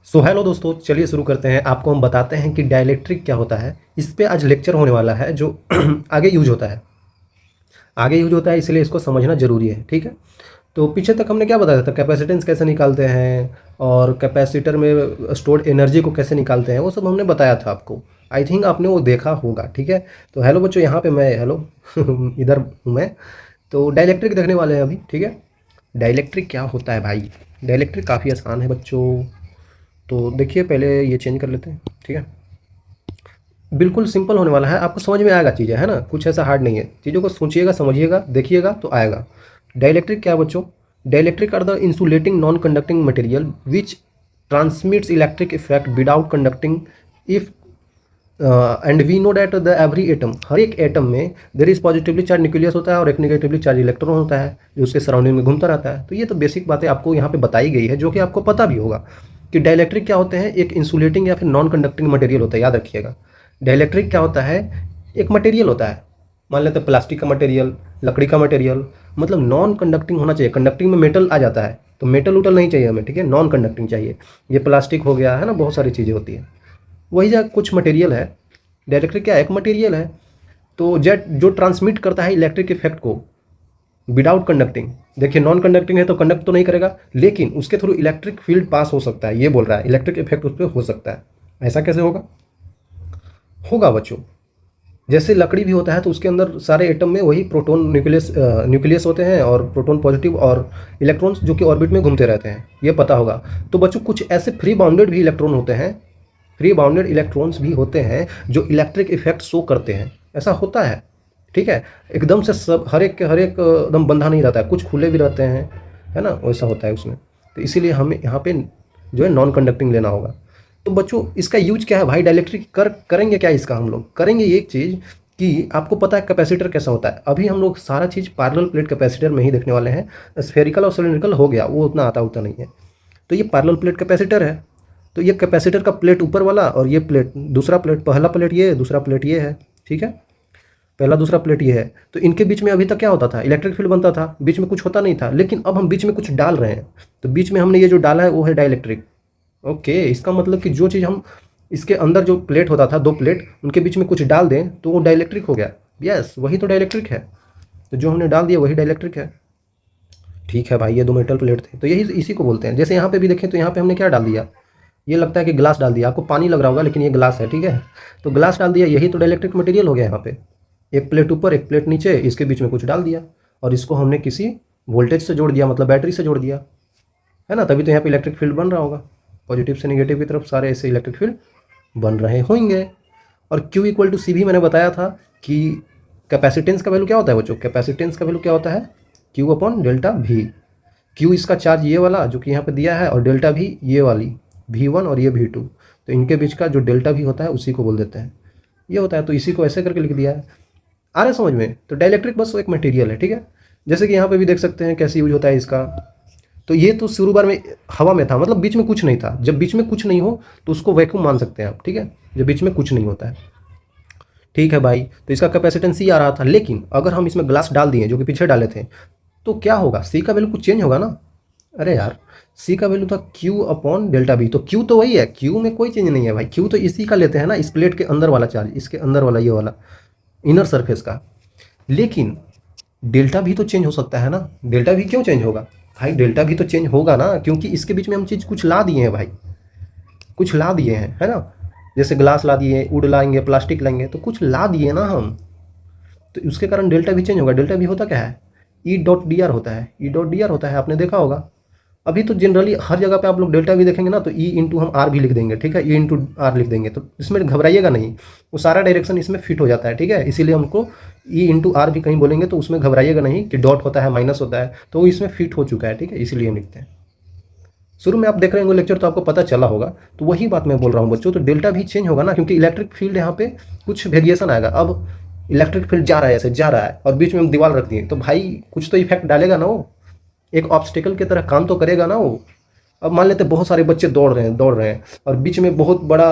So hello दोस्तों, चलिए शुरू करते हैं। आपको हम बताते हैं कि डाइलेक्ट्रिक क्या होता है। इस पे आज लेक्चर होने वाला है जो आगे यूज होता है। इसलिए इसको समझना जरूरी है, ठीक है। तो पीछे तक हमने क्या बताया था, कैपेसिटेंस कैसे निकालते हैं और कैपेसिटर में स्टोर्ड एनर्जी को कैसे निकालते हैं, वो सब हमने बताया था आपको। आई थिंक आपने वो देखा होगा, ठीक है। तो हेलो बच्चों, यहाँ पे मैं हेलो इधर हूँ मैं। तो डाइलेक्ट्रिक देखने वाले हैं अभी, ठीक है। डाइलेक्ट्रिक क्या होता है भाई? डाइलेक्ट्रिक काफ़ी आसान है बच्चों। तो देखिए, पहले ये चेंज कर लेते हैं, ठीक है। बिल्कुल सिंपल होने वाला है, आपको समझ में आएगा चीज़ें, है ना। कुछ ऐसा हार्ड नहीं है, चीज़ों को सोचिएगा, समझिएगा, देखिएगा तो आएगा। डाइलेक्ट्रिक क्या है बच्चों? Dielectric are the insulating non conducting material which transmits electric effect without conducting. If and we know that the every atom, हर एक एटम में there is positively charge nucleus होता है और एक नेगेटिवली चार्ज इलेक्ट्रॉन होता है जो उसके सराउंडिंग में घूमता रहता है। तो ये तो बेसिक बातें आपको यहाँ पे बताई गई है, जो कि आपको पता भी होगा कि डाइलेक्ट्रिक क्या होते हैं। एक इंसुलेटिंग या फिर नॉन कंडक्टिंग मटेरियल होता है, याद रखिएगा। डाइलेक्ट्रिक क्या होता है? एक मटेरियल होता है, मान लेते हैं प्लास्टिक का मटेरियल, लकड़ी का मटेरियल, मतलब नॉन कंडक्टिंग होना चाहिए। कंडक्टिंग में मेटल आ जाता है, तो मेटल उटल नहीं चाहिए हमें, ठीक है। नॉन कंडक्टिंग चाहिए। ये प्लास्टिक हो गया, है ना, बहुत सारी चीज़ें होती हैं। वही जो कुछ मटेरियल है, डाइलेक्ट्रिक क्या है? एक मटेरियल है। तो जेट जो ट्रांसमिट करता है इलेक्ट्रिक इफेक्ट को विदाउट कंडक्टिंग। देखिए, नॉन कंडक्टिंग है तो कंडक्ट तो नहीं करेगा, लेकिन उसके थ्रू इलेक्ट्रिक फील्ड पास हो सकता है। ये बोल रहा है इलेक्ट्रिक इफेक्ट उस पर हो सकता है। ऐसा कैसे होगा? होगा बच्चों, जैसे लकड़ी भी होता है तो उसके अंदर सारे एटम में वही प्रोटॉन न्यूक्लियस होते हैं और प्रोटॉन पॉजिटिव और इलेक्ट्रॉन्स जो कि ऑर्बिट में घूमते रहते हैं, ये पता होगा। तो बच्चों, कुछ ऐसे फ्री बाउंडेड भी इलेक्ट्रॉन होते हैं, फ्री बाउंडेड इलेक्ट्रॉन्स भी होते हैं जो इलेक्ट्रिक इफेक्ट शो करते हैं। ऐसा होता है, ठीक है। एकदम से सब हर एक एकदम बंधा नहीं रहता है, कुछ खुले भी रहते हैं, है ना, वैसा होता है उसमें। तो इसीलिए हमें यहाँ पे जो है नॉन कंडक्टिंग लेना होगा। तो बच्चों, इसका यूज क्या है भाई? डाइलेक्ट्रिक करेंगे क्या इसका? हम लोग करेंगे ये एक चीज़ कि आपको पता है कैपेसिटर कैसा होता है। अभी हम लोग सारा चीज़ पैरेलल प्लेट कैपेसिटर में ही देखने वाले हैं। स्फेरिकल और सिलिंड्रिकल हो गया, वो उतना आता उतना नहीं है। तो ये पैरेलल प्लेट कैपेसिटर है। तो ये कैपेसिटर का प्लेट ऊपर वाला और ये प्लेट दूसरा प्लेट, पहला प्लेट ये है, दूसरा प्लेट ये है, ठीक है। पहला दूसरा प्लेट ये है। तो इनके बीच में अभी तक क्या होता था? इलेक्ट्रिक फील्ड बनता था, बीच में कुछ होता नहीं था। लेकिन अब हम बीच में कुछ डाल रहे हैं, तो बीच में हमने ये जो डाला है वो है डाइलेक्ट्रिक। ओके, इसका मतलब कि जो चीज़ हम इसके अंदर जो प्लेट होता था, दो प्लेट, उनके बीच में कुछ डाल दें तो वो डाइलेक्ट्रिक हो गया। यस, वही तो डाइलेक्ट्रिक है। तो जो हमने डाल दिया वही डाइलेक्ट्रिक है, ठीक है भाई। ये दो मेटल प्लेट थे, तो यही इसी को बोलते हैं। जैसे यहाँ पे भी देखें तो यहाँ पे हमने क्या डाल दिया? ये लगता है कि ग्लास डाल दिया, आपको पानी लग रहा होगा लेकिन ये ग्लास है, ठीक है। तो ग्लास डाल दिया, यही तो डाइलेक्ट्रिक मटेरियल हो गया। यहाँ पे एक प्लेट ऊपर एक प्लेट नीचे, इसके बीच में कुछ डाल दिया और इसको हमने किसी वोल्टेज से जोड़ दिया, मतलब बैटरी से जोड़ दिया, है ना। तभी तो यहाँ पे इलेक्ट्रिक फील्ड बन रहा होगा। पॉजिटिव से निगेटिव की तरफ सारे ऐसे इलेक्ट्रिक फील्ड बन रहे होंगे। और Q इक्वल टू सी भी मैंने बताया था कि कैपेसिटेंस का वैल्यू क्या होता है बच्चों? कैपेसिटेंस का वैल्यू क्या होता है? Q upon delta V। Q इसका चार्ज ये वाला जो कि यहाँ पे दिया है, और डेल्टा V ये वाली V1 और ये V2। तो इनके बीच का जो डेल्टा V होता है उसी को बोल देते हैं, ये होता है। तो इसी को ऐसे करके लिख दिया है। आ रहा है समझ में? तो डाइलेक्ट्रिक बस एक मटेरियल है, ठीक है। जैसे कि यहाँ पे भी देख सकते हैं कैसे यूज होता है इसका। तो ये तो शुरू बार में हवा में था, मतलब बीच में कुछ नहीं था। जब बीच में कुछ नहीं हो तो उसको वैक्यूम मान सकते हैं आप, ठीक है, जब बीच में कुछ नहीं होता है, ठीक है भाई। तो इसका कैपेसिटेंस ही आ रहा था, लेकिन अगर हम इसमें ग्लास डाल दिए जो कि पीछे डाले थे, तो क्या होगा? सी का वैल्यू कुछ चेंज होगा ना। अरे यार, सी का वैल्यू था Q अपॉन डेल्टा V। तो Q तो वही है, Q में कोई चेंज नहीं है भाई। Q तो इसी का लेते हैं ना, इस प्लेट के अंदर वाला चार्ज, इसके अंदर वाला ये वाला इनर सरफेस का। लेकिन डेल्टा भी तो चेंज हो सकता है ना। डेल्टा भी क्यों चेंज होगा भाई? डेल्टा भी तो चेंज होगा ना, क्योंकि इसके बीच में हम चीज़ कुछ ला दिए हैं भाई, कुछ ला दिए हैं, है ना। जैसे ग्लास ला दिए, वुड लाएंगे, प्लास्टिक लाएंगे, तो कुछ ला दिए ना हम, तो उसके कारण डेल्टा भी चेंज होगा। डेल्टा भी होता क्या है? ई डॉट डी आर होता है। ई डॉट डी आर होता है, आपने देखा होगा। अभी तो जनरली हर जगह पे आप लोग डेल्टा भी देखेंगे ना तो ई इंटू हम आर भी लिख देंगे, ठीक है। ई इंटू आर लिख देंगे, तो इसमें घबराइएगा नहीं, वो सारा डायरेक्शन इसमें फिट हो जाता है, ठीक है। इसीलिए हमको ई इंटू आर भी कहीं बोलेंगे तो उसमें घबराइएगा नहीं कि डॉट होता है, माइनस होता है, तो वो इसमें फिट हो चुका है, ठीक है, इसीलिए हम लिखते हैं। शुरू में आप देख रहे होंगे लेक्चर तो आपको पता चला होगा। तो वही बात मैं बोल रहा हूँ बच्चों, तो डेल्टा भी चेंज होगा ना, क्योंकि इलेक्ट्रिक फील्ड यहाँ पे कुछ वेरिएशन आएगा। अब इलेक्ट्रिक फील्ड जा रहा है, ऐसे जा रहा है, और बीच में हम दीवार रख दिए, तो भाई कुछ तो इफेक्ट डालेगा ना, वो एक ऑब्स्टिकल की तरह काम तो करेगा ना वो। अब मान लेते बहुत सारे बच्चे दौड़ रहे हैं और बीच में बहुत बड़ा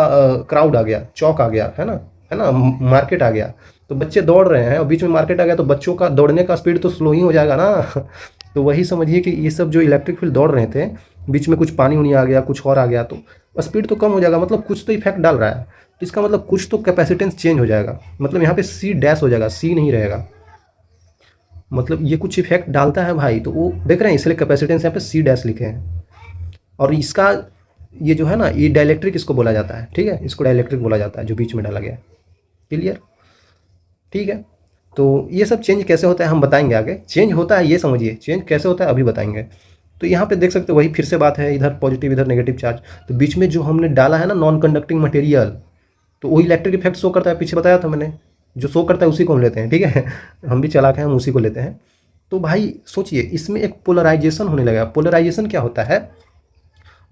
क्राउड आ गया, चौक आ गया, है ना, मार्केट आ गया। तो बच्चे दौड़ रहे हैं और बीच में मार्केट आ गया, तो बच्चों का दौड़ने का स्पीड तो स्लो ही हो जाएगा ना। तो वही समझिए कि ये सब जो इलेक्ट्रिक फील्ड दौड़ रहे थे, बीच में कुछ पानी उनी आ गया, कुछ और आ गया, तो स्पीड तो कम हो जाएगा, मतलब कुछ तो इफेक्ट डाल रहा है, तो इसका मतलब कुछ तो कैपेसिटेंस चेंज हो जाएगा, मतलब यहाँ पे सी डैश हो जाएगा, सी नहीं रहेगा, मतलब ये कुछ इफेक्ट डालता है भाई, तो वो देख रहे हैं, इसलिए कैपेसिटेंस यहाँ पे सी डैश लिखे हैं। और इसका ये जो है ना, ये डाइलेक्ट्रिक इसको बोला जाता है, ठीक है, इसको डाइलेक्ट्रिक बोला जाता है जो बीच में डाला गया है। क्लियर? ठीक है, तो ये सब चेंज कैसे होता है हम बताएंगे आगे। चेंज होता है ये समझिए, चेंज कैसे होता है अभी बताएंगे। तो यहाँ पे देख सकते हो, वही फिर से बात है, इधर पॉजिटिव इधर नेगेटिव चार्ज, तो बीच में जो हमने डाला है ना नॉन कंडक्टिंग मटेरियल, तो वही इलेक्ट्रिक इफेक्ट शो करता है, पीछे बताया था मैंने, जो शो करता है उसी को हम लेते हैं, ठीक है। हम भी चालाक हैं, हम उसी को लेते हैं। तो भाई सोचिए, इसमें एक पोलराइजेशन होने लगा। पोलराइजेशन क्या होता है,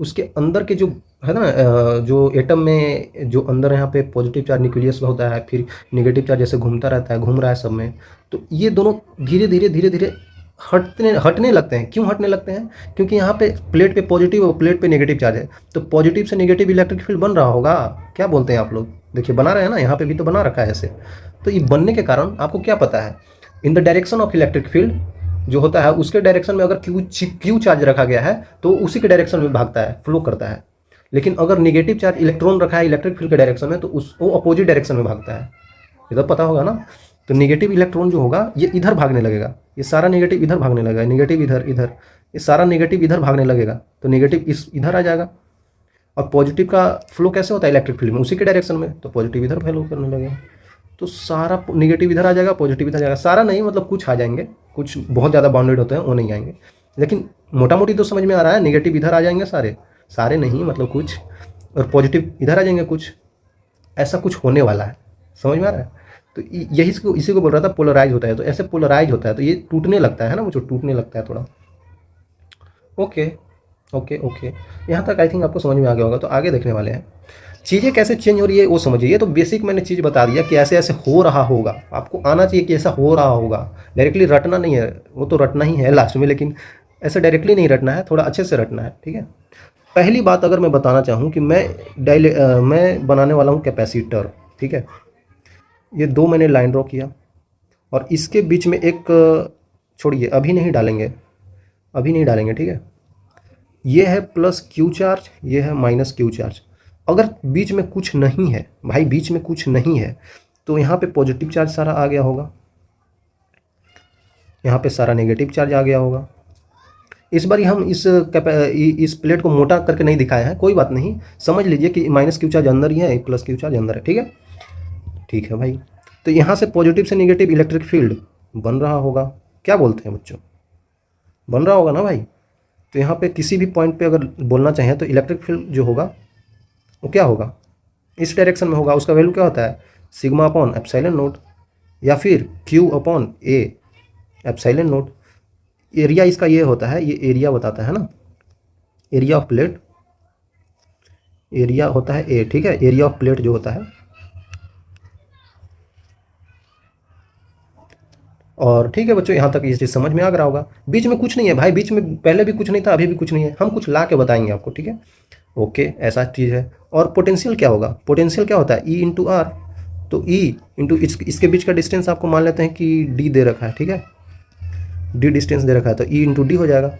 उसके अंदर के जो है ना जो एटम में जो अंदर यहाँ पे पॉजिटिव चार्ज न्यूक्लियस होता है, फिर नेगेटिव चार्ज जैसे घूमता रहता है, घूम रहा है सब में, तो ये दोनों धीरे धीरे हटने लगते हैं। क्यों हटने लगते हैं? क्योंकि यहाँ पे प्लेट पे पॉजिटिव और प्लेट पे नेगेटिव चार्ज है, तो पॉजिटिव से नेगेटिव इलेक्ट्रिक फील्ड बन रहा होगा। क्या बोलते हैं आप लोग? देखिए बना रहे हैं ना, यहाँ पे भी तो बना रखा है ऐसे। तो ये बनने के कारण आपको क्या पता है, in the direction of electric field जो होता है, उसके डायरेक्शन में अगर क्यू चार्ज रखा गया है तो उसी के डायरेक्शन में भागता है, फ्लो करता है। लेकिन अगर नेगेटिव चार्ज इलेक्ट्रॉन रखा है इलेक्ट्रिक फील्ड के डायरेक्शन में, तो वो अपोजिट डायरेक्शन में भागता है। ये तो पता होगा ना। तो नेगेटिव इलेक्ट्रॉन जो होगा ये इधर भागने लगेगा, ये सारा नेगेटिव इधर भागने लगेगा, नेगेटिव इधर इधर, ये सारा नेगेटिव इधर भागने लगेगा, तो नेगेटिव इस इधर आ जाएगा। और पॉजिटिव का फ्लो कैसे होता है इलेक्ट्रिक फील्ड में, उसी के डायरेक्शन में, तो पॉजिटिव इधर फ्लो करने लगेगा। तो सारा नेगेटिव इधर आ जाएगा, पॉजिटिव इधर आ जाएगा। सारा नहीं, मतलब कुछ आ जाएंगे, कुछ बहुत ज़्यादा बाउंडेड होते हैं वो नहीं आएंगे, लेकिन मोटा मोटी तो समझ में आ रहा है। नेगेटिव इधर आ जाएंगे सारे, सारे नहीं मतलब कुछ, और पॉजिटिव इधर आ जाएंगे कुछ, ऐसा कुछ होने वाला है। समझ में आ रहा है? तो यही इसी को बोल रहा था, पोलराइज होता है। तो ऐसे पोलराइज होता है तो ये टूटने लगता है ना, वो जो टूटने लगता है थोड़ा। ओके ओके ओके, यहाँ तक आई थिंक आपको समझ में आ गया होगा। तो आगे देखने वाले हैं चीज़ें कैसे चेंज हो रही है वो समझिए। ये तो बेसिक मैंने चीज़ बता दिया कि ऐसे ऐसे हो रहा होगा, आपको आना चाहिए कि ऐसा हो रहा होगा। डायरेक्टली रटना नहीं है, वो तो रटना ही है लास्ट में, लेकिन ऐसे डायरेक्टली नहीं रटना है, थोड़ा अच्छे से रटना है, ठीक है। पहली बात अगर मैं बताना चाहूँ कि मैं बनाने वाला हूँ कैपेसिटर, ठीक है। ये दो मैंने लाइन ड्रॉ किया और इसके बीच में एक, छोड़िए अभी नहीं डालेंगे, अभी नहीं डालेंगे, ठीक है। ये है प्लस क्यू चार्ज, ये है माइनस क्यू चार्ज। अगर बीच में कुछ नहीं है भाई, बीच में कुछ नहीं है, तो यहाँ पे पॉजिटिव चार्ज सारा आ गया होगा, यहाँ पे सारा नेगेटिव चार्ज आ गया होगा। इस बार हम इस प्लेट को मोटा करके नहीं दिखाए हैं, कोई बात नहीं, समझ लीजिए कि माइनस क्यू चार्ज अंदर ही है, प्लस क्यू चार्ज अंदर है, ठीक है। ठीक है भाई, तो यहाँ से पॉजिटिव से नेगेटिव इलेक्ट्रिक फील्ड बन रहा होगा। क्या बोलते हैं बच्चों? बन रहा होगा ना भाई। तो यहाँ पे किसी भी पॉइंट पे अगर बोलना चाहें तो इलेक्ट्रिक फील्ड जो होगा वो क्या होगा, इस डायरेक्शन में होगा। उसका वैल्यू क्या होता है, सिग्मा अपॉन एप्सिलॉन नोट, या फिर Q upon A epsilon note. Area इसका ये होता है, ये एरिया बताता है ना, एरिया ऑफ प्लेट, एरिया होता है ए, ठीक है। एरिया ऑफ प्लेट जो होता है, और ठीक है बच्चों, यहाँ तक ये चीज़ समझ में आ रहा होगा। बीच में कुछ नहीं है भाई, बीच में पहले भी कुछ नहीं था, अभी भी कुछ नहीं है, हम कुछ ला के बताएंगे आपको, ठीक है। ओके, ऐसा चीज़ है। और पोटेंशियल क्या होगा, पोटेंशियल क्या होता है, ई इंटू आर। तो ई इंटू इसके बीच का डिस्टेंस आपको मान लेते हैं कि डी दे रखा है, ठीक है, डी डिस्टेंस दे रखा है, तो ई इंटू डी हो जाएगा।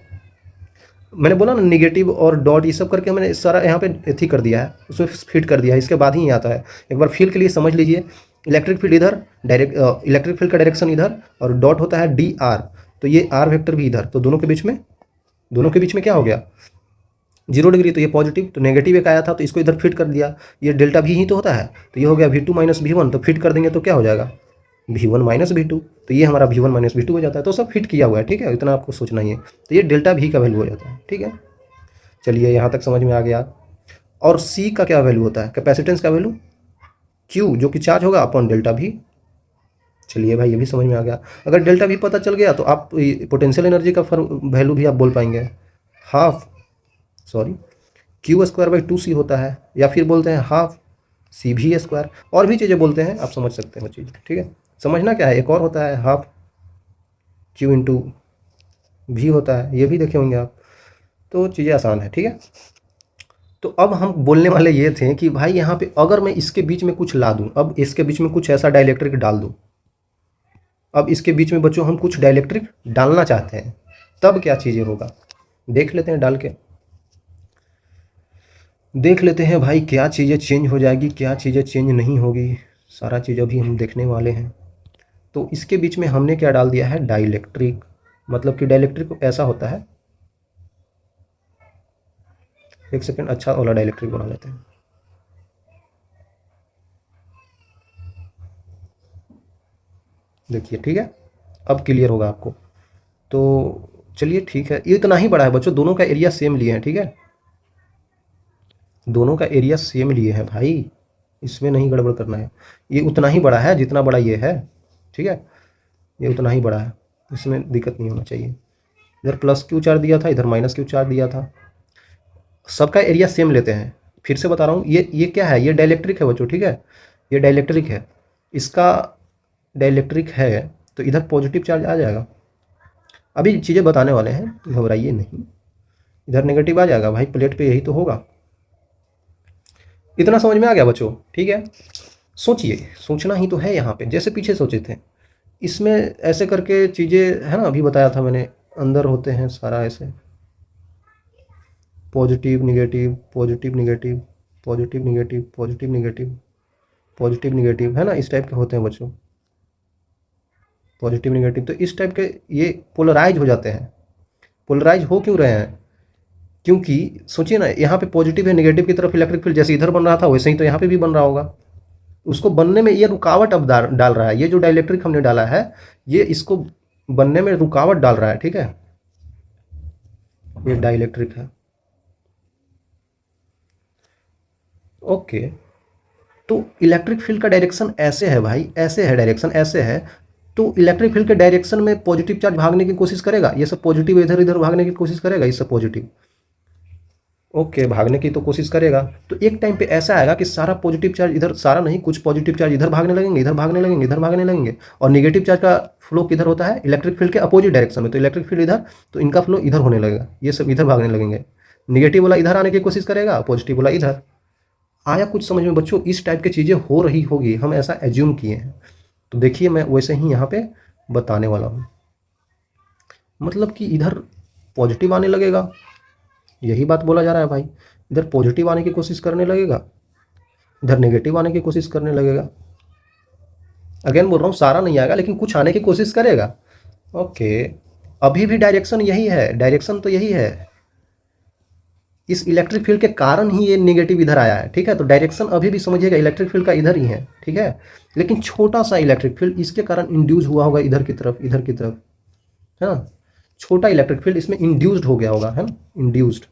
मैंने बोला ना नेगेटिव और डॉट ये सब करके मैंने सारा यहाँ पे एथी कर दिया है, उसमें फिट कर दिया है, इसके बाद ही आता है। एक बार फील के लिए समझ लीजिए, इलेक्ट्रिक फील्ड इधर, डायरेक्ट इलेक्ट्रिक फील्ड का डायरेक्शन इधर, और डॉट होता है डी आर, तो ये आर वेक्टर भी इधर, तो दोनों के बीच में क्या हो गया, 0 डिग्री। तो ये पॉजिटिव, तो नेगेटिव एक आया था तो इसको इधर फिट कर दिया, ये डेल्टा भी ही तो होता है, तो ये हो गया V2 माइनस V1, तो फिट कर देंगे तो क्या हो जाएगा, V1 माइनस V2, तो ये हमारा V1 माइनस V2 हो जाता है। तो सब फिट किया हुआ है, ठीक है, इतना आपको सोचना ही है। तो ये डेल्टा V का वैल्यू हो जाता है, ठीक है। चलिए यहाँ तक समझ में आ गया। और C का क्या वैल्यू होता है, कैपेसिटेंस का वैल्यू Q, जो कि चार्ज होगा अपॉन डेल्टा V। चलिए भाई ये भी समझ में आ गया। अगर डेल्टा V पता चल गया तो आप पोटेंशियल एनर्जी का वैल्यू भी आप बोल पाएंगे, क्यू स्क्वायर बाई 2C होता है, या फिर बोलते हैं हाफ CV स्क्वायर, और भी चीज़ें बोलते हैं, आप समझ सकते हैं वो चीज़, ठीक है। समझना क्या है, एक और होता है हाफ क्यू इंटू भी होता है, ये भी देखे होंगे आप, तो चीज़ें आसान है, ठीक है। तो अब हम बोलने वाले ये थे कि भाई यहाँ पे अगर मैं इसके बीच में कुछ ला दूँ, अब इसके बीच में कुछ ऐसा डाइलेक्ट्रिक डाल दूँ, अब इसके बीच में बच्चों हम कुछ डाइलेक्ट्रिक डालना चाहते हैं, तब क्या चीज़ें होगा, देख लेते हैं डाल के। देख लेते हैं भाई क्या चीज़ें चेंज हो जाएगी, क्या चीज़ें चेंज नहीं होगी, सारा चीज़ अभी हम देखने वाले हैं। तो इसके बीच में हमने क्या डाल दिया है, डाइलेक्ट्रिक। मतलब कि डाइलेक्ट्रिक ऐसा होता है, एक सेकेंड, अच्छा वाला डाइलेक्ट्रिक बना लेते हैं। देखिए ठीक है, अब क्लियर होगा आपको। तो चलिए ठीक है, ये इतना ही बड़ा है बच्चों, दोनों का एरिया सेम लिए हैं, ठीक है, दोनों का एरिया सेम लिए हैं भाई, इसमें नहीं गड़बड़ करना है। ये उतना ही बड़ा है जितना बड़ा ये है, ठीक है, ये उतना ही बड़ा है, इसमें दिक्कत नहीं होना चाहिए। इधर प्लस क्यू चार्ज दिया था, इधर माइनस क्यू चार्ज दिया था, सबका एरिया सेम लेते हैं। फिर से बता रहा हूँ, ये क्या है, ये डाइलेक्ट्रिक है बच्चों, ठीक है, ये डाइलेक्ट्रिक है, इसका डाइलेक्ट्रिक है, तो इधर पॉजिटिव चार्ज आ जाएगा। अभी चीज़ें बताने वाले हैं, तो घबराइए नहीं, इधर नेगेटिव आ जाएगा भाई, प्लेट पे यही तो होगा। इतना समझ में आ गया बच्चों, ठीक है। सोचिए, सोचना ही तो है यहाँ पे, जैसे पीछे सोचे थे, इसमें ऐसे करके चीज़ें है ना, अभी बताया था मैंने, अंदर होते हैं सारा ऐसे, positive negative, positive negative, positive negative, positive negative, positive negative, है ना, इस टाइप के होते हैं बच्चों, पॉजिटिव निगेटिव। तो इस टाइप के ये पोलराइज हो जाते हैं। पोलराइज हो क्यों रहे हैं, क्योंकि सोचिए ना, यहाँ पे पॉजिटिव है, निगेटिव की तरफ इलेक्ट्रिक फील्ड जैसे इधर बन रहा था वैसे ही तो यहाँ पे भी बन रहा होगा। उसको बनने में ये रुकावट अब डाल रहा है, ये जो डाइलेक्ट्रिक हमने डाला है, ये इसको बनने में रुकावट डाल रहा है, ठीक है, ये डाइलेक्ट्रिक है। ओके, तो इलेक्ट्रिक फील्ड का डायरेक्शन ऐसे है भाई, ऐसे है, डायरेक्शन ऐसे है, तो इलेक्ट्रिक फील्ड के डायरेक्शन में पॉजिटिव चार्ज भागने की कोशिश करेगा, ये सब पॉजिटिव इधर इधर भागने की कोशिश करेगा, ये सब पॉजिटिव, ओके, भागने की तो कोशिश करेगा। तो एक टाइम पे ऐसा आएगा कि सारा पॉजिटिव चार्ज इधर, सारा नहीं, कुछ पॉजिटिव चार्ज इधर भागने लगेंगे, इधर भागने लगेंगे, इधर भागने लगेंगे, और नेगेटिव चार्ज का फ्लो किधर होता है, इलेक्ट्रिक फील्ड के अपोजिट डायरेक्शन में। तो इलेक्ट्रिक फील्ड इधर, तो इनका फ्लो इधर होने लगेगा, ये सब इधर भागने लगेंगे, निगेटिव वाला इधर आने की कोशिश करेगा, पॉजिटिव वाला इधर। आया कुछ समझ में बच्चों, इस टाइप की चीज़ें हो रही होगी, हम ऐसा एज्यूम किए हैं। तो देखिए मैं वैसे ही यहाँ पे बताने वाला हूँ, मतलब कि इधर पॉजिटिव आने लगेगा, यही बात बोला जा रहा है भाई, इधर पॉजिटिव आने की कोशिश करने लगेगा, इधर नेगेटिव आने की कोशिश करने लगेगा। अगेन बोल रहा हूँ, सारा नहीं आएगा लेकिन कुछ आने की कोशिश करेगा। ओके, अभी भी डायरेक्शन यही है, डायरेक्शन तो यही है, इस इलेक्ट्रिक फील्ड के कारण ही ये नेगेटिव इधर आया है, ठीक है। तो डायरेक्शन अभी भी समझिएगा इलेक्ट्रिक फील्ड का इधर ही है, ठीक है, लेकिन छोटा सा इलेक्ट्रिक फील्ड इसके कारण इंड्यूस हुआ होगा इधर की तरफ, इधर की तरफ, है ना, छोटा इलेक्ट्रिक फील्ड इसमें इंड्यूस्ड हो गया होगा, है ना, इंड्यूस्ड।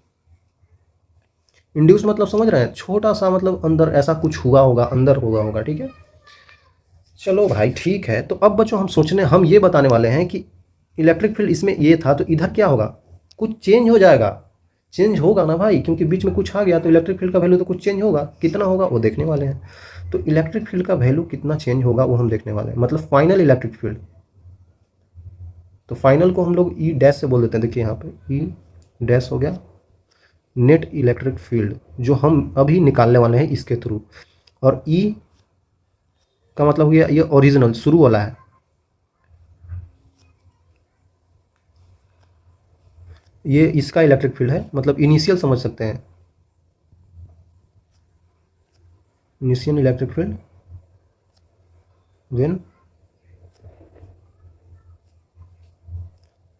इंड्यूस्ड मतलब समझ रहे हैं, छोटा सा, मतलब अंदर ऐसा कुछ हुआ होगा, अंदर हुआ होगा, ठीक है। चलो भाई ठीक है, तो अब बच्चों हम ये बताने वाले हैं कि इलेक्ट्रिक फील्ड इसमें ये था, तो इधर क्या होगा, कुछ चेंज हो जाएगा, चेंज होगा ना भाई, क्योंकि बीच में कुछ आ गया तो इलेक्ट्रिक फील्ड का वैल्यू तो कुछ चेंज होगा, कितना होगा वो देखने वाले हैं। तो इलेक्ट्रिक फील्ड का वैल्यू कितना चेंज होगा वो हम देखने वाले हैं, मतलब फाइनल इलेक्ट्रिक फील्ड। तो फाइनल को हम लोग ई डैश से बोल देते हैं, देखिए यहाँ पे ई डैश हो गया नेट इलेक्ट्रिक फील्ड, जो हम अभी निकालने वाले हैं इसके थ्रू। और ई का मतलब हो गया ये ओरिजिनल, शुरू वाला है, ये इसका इलेक्ट्रिक फील्ड है, मतलब इनिशियल समझ सकते हैं, initial electric field when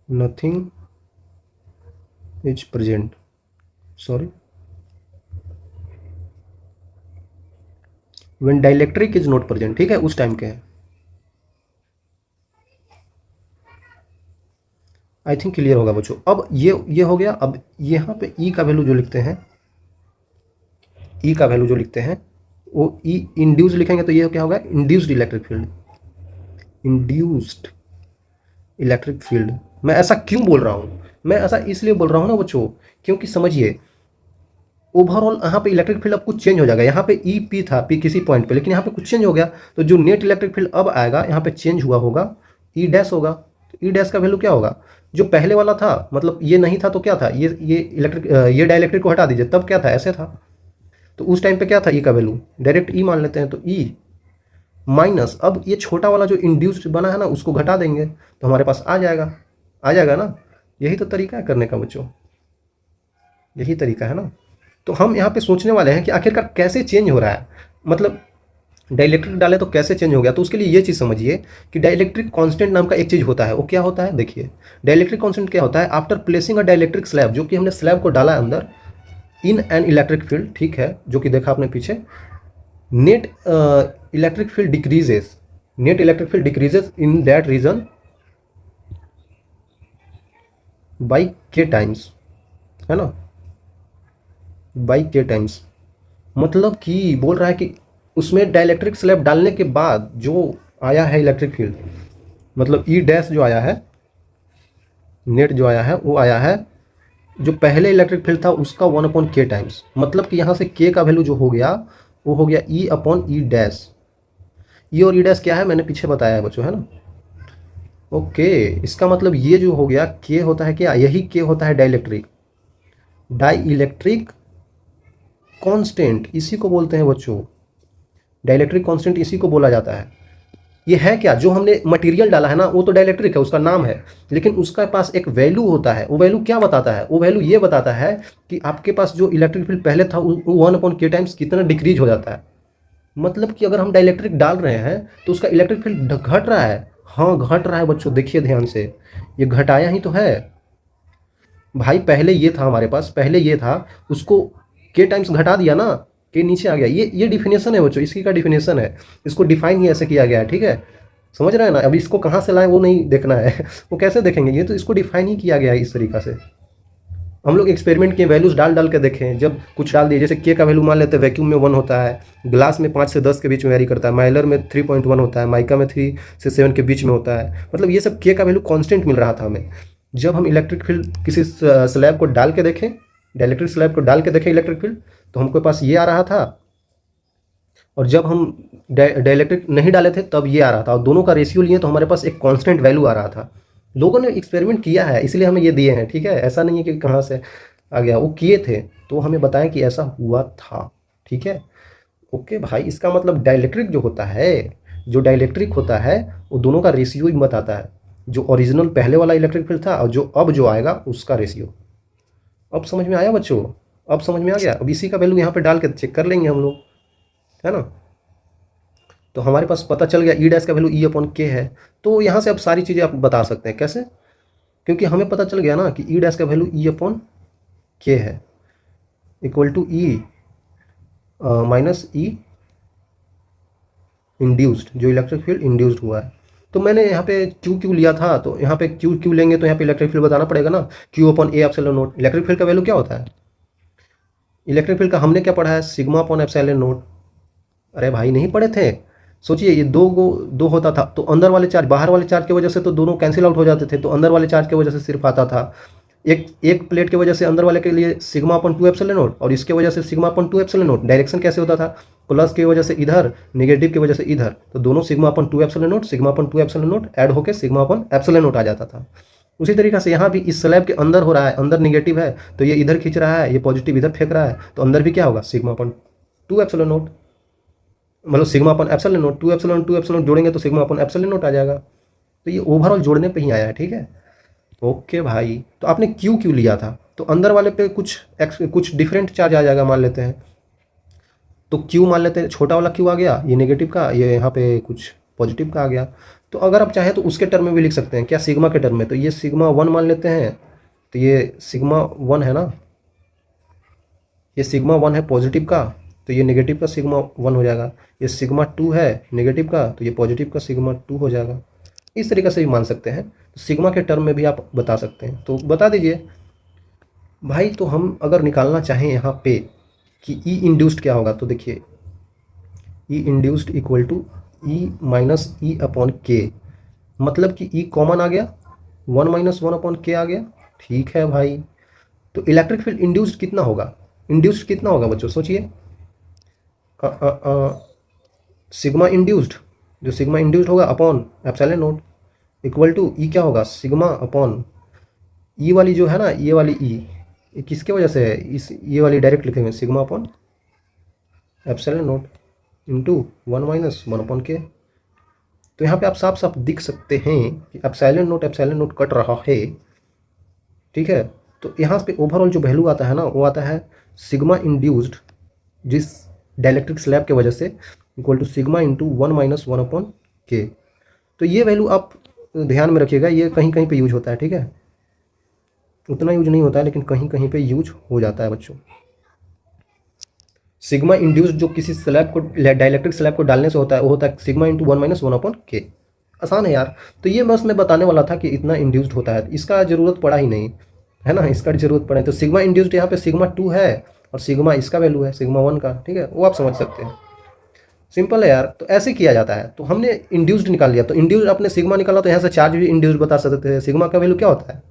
nothing is present, sorry, when dielectric is not present, ठीक है, उस टाइम के है। आई थिंक क्लियर होगा बच्चों। अब ये हो गया। अब यहाँ पे ई का वैल्यू जो लिखते हैं, ई का वैल्यू जो लिखते हैं वो ई इंड्यूस लिखेंगे, तो ये क्या होगा, induced electric field, induced electric field. मैं ऐसा क्यों बोल रहा हूँ, मैं ऐसा इसलिए बोल रहा हूँ ना बच्चों, क्योंकि समझिए ओवरऑल यहाँ पे इलेक्ट्रिक फील्ड अब कुछ चेंज हो जाएगा। यहाँ पे ई पी था, पी किसी पॉइंट पे, लेकिन यहाँ पे कुछ चेंज हो गया, तो जो नेट इलेक्ट्रिक फील्ड अब आएगा यहाँ पे चेंज हुआ होगा, ई डैश होगा। तो ई डैश का वैल्यू क्या होगा, जो पहले वाला था, मतलब ये नहीं था तो क्या था, ये इलेक्ट्रिक, ये डाइलेक्ट्रिक को हटा दीजिए, तब क्या था, ऐसे था, तो उस टाइम पे क्या था, ई का वैल्यू डायरेक्ट ई मान लेते हैं, तो ई माइनस, अब ये छोटा वाला जो इंड्यूस्ड बना है ना उसको घटा देंगे तो हमारे पास आ जाएगा, आ जाएगा ना। यही तो तरीका है करने का बच्चों, यही तरीका है ना। तो हम यहाँ पे सोचने वाले हैं कि आखिरकार कैसे चेंज हो रहा है, मतलब डाइलेक्ट्रिक डाले तो कैसे चेंज हो गया। तो उसके लिए ये चीज़ समझिए कि डाइलेक्ट्रिक कांस्टेंट नाम का एक चीज़ होता है। वो क्या होता है, देखिए डाइलेक्ट्रिक कांस्टेंट क्या होता है, आफ्टर प्लेसिंग अ डाइलेक्ट्रिक स्लैब, जो कि हमने स्लैब को डाला अंदर इन एन इलेक्ट्रिक फील्ड, ठीक है, जो कि देखा आपने पीछे, net electric field decreases, net electric field decreases in that region by K times, है ना, बाई के टाइम्स। मतलब कि बोल रहा है कि उसमें डाइलेक्ट्रिक स्लैब डालने के बाद जो आया है इलेक्ट्रिक फील्ड, मतलब ई डैश जो आया है, नेट जो आया है वो आया है जो पहले इलेक्ट्रिक फील्ड था उसका 1/k टाइम्स। मतलब कि यहाँ से k का वैल्यू जो हो गया वो हो गया E/E डैश। ई और ई डैश क्या है मैंने पीछे बताया है बच्चों, है ना। ओके, इसका मतलब ये जो हो गया k होता है क्या, यही k होता है डाइलेक्ट्रिक, डाई इलेक्ट्रिक कांस्टेंट, इसी को बोलते हैं बच्चों, डाइलेक्ट्रिक कांस्टेंट इसी को बोला जाता है। ये है क्या, जो हमने मटेरियल डाला है ना वो तो डाइलेक्ट्रिक है, उसका नाम है, लेकिन उसका पास एक वैल्यू होता है। वो वैल्यू क्या बताता है, वो वैल्यू ये बताता है कि आपके पास जो इलेक्ट्रिक फील्ड पहले था वो 1/k टाइम्स कितना डिक्रीज हो जाता है। मतलब कि अगर हम डाइलेक्ट्रिक डाल रहे हैं तो उसका इलेक्ट्रिक फील्ड घट रहा है। हाँ घट रहा है बच्चों, देखिए ध्यान से, ये घटाया ही तो है भाई। पहले ये था हमारे पास, पहले ये था, उसको के टाइम्स घटा दिया ना, के नीचे आ गया। ये डिफिनेशन है बच्चों, इसी का डिफिनेशन है, इसको डिफाइन ही ऐसे किया गया है, ठीक है, समझ रहे हैं ना। अब इसको कहाँ से लाएं वो नहीं देखना है वो कैसे देखेंगे, ये तो इसको डिफाइन ही किया गया है इस तरीक़ा से। हम लोग एक्सपेरिमेंट के वैल्यूज डाल डाल के देखें, जब कुछ डाल दिए, जैसे के का वैल्यू मान लेते हैं वैक्यूम में 1 होता है, ग्लास में 5 से 10 के बीच में वेरी करता है, माइलर में 3.1 होता है, माइका में 3 से 7 के बीच में होता है। मतलब ये सब के का वैल्यू कांस्टेंट मिल रहा था हमें। जब हम इलेक्ट्रिक फील्ड किसी स्लैब को डाल के देखें, डाइलेक्ट्रिक स्लैब को डाल के देखें इलेक्ट्रिक फील्ड, तो हमको पास ये आ रहा था, और जब हम डाइलेक्ट्रिक नहीं डाले थे तब ये आ रहा था, और दोनों का रेशियो लिए तो हमारे पास एक कांस्टेंट वैल्यू आ रहा था। लोगों ने एक्सपेरिमेंट किया है इसलिए हमें ये दिए हैं, ठीक है, ऐसा नहीं है कि कहाँ से आ गया, वो किए थे तो हमें बताएं कि ऐसा हुआ था, ठीक है। ओके भाई, इसका मतलब डाइलेक्ट्रिक जो होता है, जो डाइलेक्ट्रिक होता है वो दोनों का रेशियो ही बताता है, जो ओरिजिनल पहले वाला इलेक्ट्रिक फील्ड था और जो अब जो आएगा उसका रेशियो। अब समझ में आया बच्चों, अब समझ में आ गया। अब इसी का वैल्यू यहाँ पे डाल के चेक कर लेंगे हम लोग, है ना। तो हमारे पास पता चल गया ई डैश का वैल्यू E/k है। तो यहाँ से अब सारी चीज़ें आप बता सकते हैं कैसे, क्योंकि हमें पता चल गया ना कि ई डैश का वैल्यू E/k है, equal to E minus E induced, जो इलेक्ट्रिक फील्ड इंड्यूस्ड हुआ है। तो मैंने यहाँ पे क्यू लिया था, तो यहाँ पे क्यू लेंगे तो यहाँ पे इलेक्ट्रिक फील्ड बताना पड़ेगा ना, Q/A/0। इलेक्ट्रिक फील्ड का वैल्यू क्या होता है, इलेक्ट्रिक फील्ड का हमने क्या पढ़ा है, σ/ε0। अरे भाई नहीं पढ़े थे, सोचिए ये दो होता था, तो अंदर वाले चार्ज बाहर वाले चार्ज की वजह से तो दोनों कैंसिल आउट हो जाते थे, तो अंदर वाले चार्ज की वजह से सिर्फ आता था एक प्लेट की वजह से अंदर वाले के लिए σ/2ε0, और इसके वजह से σ/2ε0। डायरेक्शन कैसे होता था, प्लस की वजह से इधर, नेगेटिव की वजह से इधर, तो दोनों σ/2ε0 σ/2ε0 ऐड होकर σ/ε0 आ जाता था। उसी तरीके से यहाँ भी इस स्लैब के अंदर हो रहा है, अंदर नेगेटिव है तो ये इधर खींच रहा है, ये पॉजिटिव इधर फेंक रहा है, तो अंदर भी क्या होगा σ/2ε0, मतलब σ/ε0, 2ε2ε जोड़ेंगे तो σ/ε0 आ जाएगा। तो ये ओवरऑल जोड़ने पे ही आया है, ठीक है। ओके भाई, तो आपने क्यू लिया था, तो अंदर वाले पे कुछ डिफरेंट चार्ज आ जाएगा मान लेते हैं, तो क्यू मान लेते हैं, छोटा वाला क्यू आ गया, ये नेगेटिव का, ये यहाँ पे कुछ पॉजिटिव का आ गया। तो अगर आप चाहें तो उसके टर्म में भी लिख सकते हैं, क्या, सिग्मा के टर्म में, तो ये σ1 मान लेते हैं, तो ये σ1 है ना, ये σ1 है पॉजिटिव का, तो ये नेगेटिव का σ1 हो जाएगा। ये σ2 है नेगेटिव का, तो ये पॉजिटिव का σ2 हो जाएगा। इस तरीके से भी मान सकते हैं, तो सिग्मा के टर्म में भी आप बता सकते हैं, तो बता दीजिए भाई। तो हम अगर निकालना चाहें यहाँ पे कि ई इंड्यूस्ड क्या होगा, तो देखिए E induced equal to E minus E/k, मतलब कि ई कॉमन आ गया, 1 - 1/k आ गया, ठीक है भाई। तो इलेक्ट्रिक फील्ड इंड्यूस्ड कितना होगा, इंड्यूस्ड कितना होगा बच्चों, सोचिए, सिग्मा इंड्यूस्ड, जो सिग्मा इंड्यूस्ड होगा अपॉन ε0 इक्वल टू ई क्या होगा, सिग्मा अपॉन ई वाली जो है ना, ये वाली ई किसके वजह से है, इस ये वाली डायरेक्ट लिखेंगे σ/ε0 इंटू 1 - 1/k। तो यहाँ पे आप साफ साफ दिख सकते हैं कि ε0 कट रहा है, ठीक है। तो यहाँ पे ओवरऑल जो वैल्यू आता है ना, वो आता है सिग्मा इंड्यूस्ड जिस डाइलेक्ट्रिक स्लैब के वजह से equal to sigma into 1 - 1/k। तो ये वैल्यू आप ध्यान में रखिएगा, ये कहीं कहीं पे यूज होता है, ठीक है, उतना यूज नहीं होता है लेकिन कहीं कहीं पे यूज हो जाता है बच्चों। सिग्मा इंड्यूस्ड जो किसी स्लैब को, डाइलेक्ट्रिक स्लैब को डालने से होता है, वो होता है सिग्मा इंटू 1 - 1/k। आसान है यार। तो ये बस मैं बताने वाला था कि इतना इंड्यूस्ड होता है, इसका ज़रूरत पड़ा ही नहीं है ना, इसका ज़रूरत पड़े तो सिग्मा इंड्यूस्ड यहाँ पे सिग्मा 2 है और सिग्मा इसका वैल्यू है सिग्मा 1 का, ठीक है, वो आप समझ सकते हैं। सिंपल है यार। तो ऐसे किया जाता है। तो हमने इंड्यूस्ड निकाल लिया, तो इंड्यूस्ड अपने सिग्मा निकाला, तो यहाँ से चार्ज भी इंड्यूस्ड बता सकते हैं। सिग्मा का वैल्यू क्या होता है?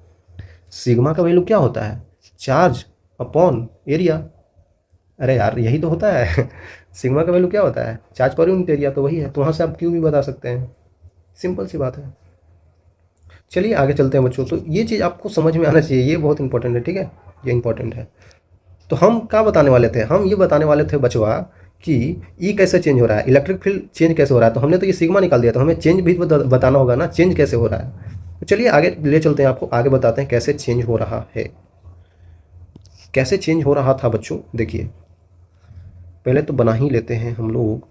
सिग्मा का वैल्यू क्या होता है? Charge upon area. अरे यार यही तो होता है सिग्मा का वैल्यू क्या होता है? चार्ज पर यूनिट एरिया, तो वही है। तो वहाँ से आप क्यू भी बता सकते हैं। सिंपल सी बात है। चलिए आगे चलते हैं बच्चों। तो ये चीज़ आपको समझ में आना चाहिए, ये बहुत इंपॉर्टेंट है, ठीक है, ये इंपॉर्टेंट है। तो हम क्या बताने वाले थे? हम ये बताने वाले थे बचवा कि ई कैसे चेंज हो रहा है, इलेक्ट्रिक फील्ड चेंज कैसे हो रहा है। तो हमने तो ये सिग्मा निकाल दिया, तो हमें चेंज भी बताना होगा ना, चेंज कैसे हो रहा है। तो चलिए आगे ले चलते हैं, आपको आगे बताते हैं कैसे चेंज हो रहा है। कैसे चेंज हो रहा था बच्चों, देखिए पहले तो बना ही लेते हैं हम लोग,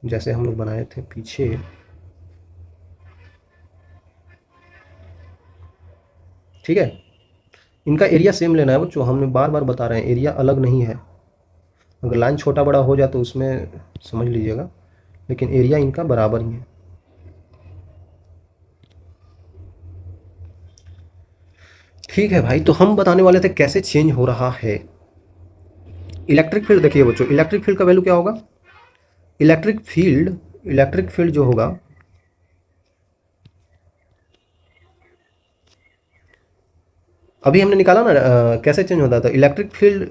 जैसे हम लोग बनाए थे पीछे। ठीक है, इनका एरिया सेम लेना है बच्चों, हमने बार बार बता रहे हैं एरिया अलग नहीं है। अगर लाइन छोटा बड़ा हो जाए तो उसमें समझ लीजिएगा, लेकिन एरिया इनका बराबर ही है। ठीक है भाई, तो हम बताने वाले थे कैसे चेंज हो रहा है इलेक्ट्रिक फील्ड। देखिए बच्चों, इलेक्ट्रिक फील्ड का वैल्यू क्या होगा? इलेक्ट्रिक फील्ड जो होगा, अभी हमने निकाला ना कैसे चेंज होता है। तो इलेक्ट्रिक फील्ड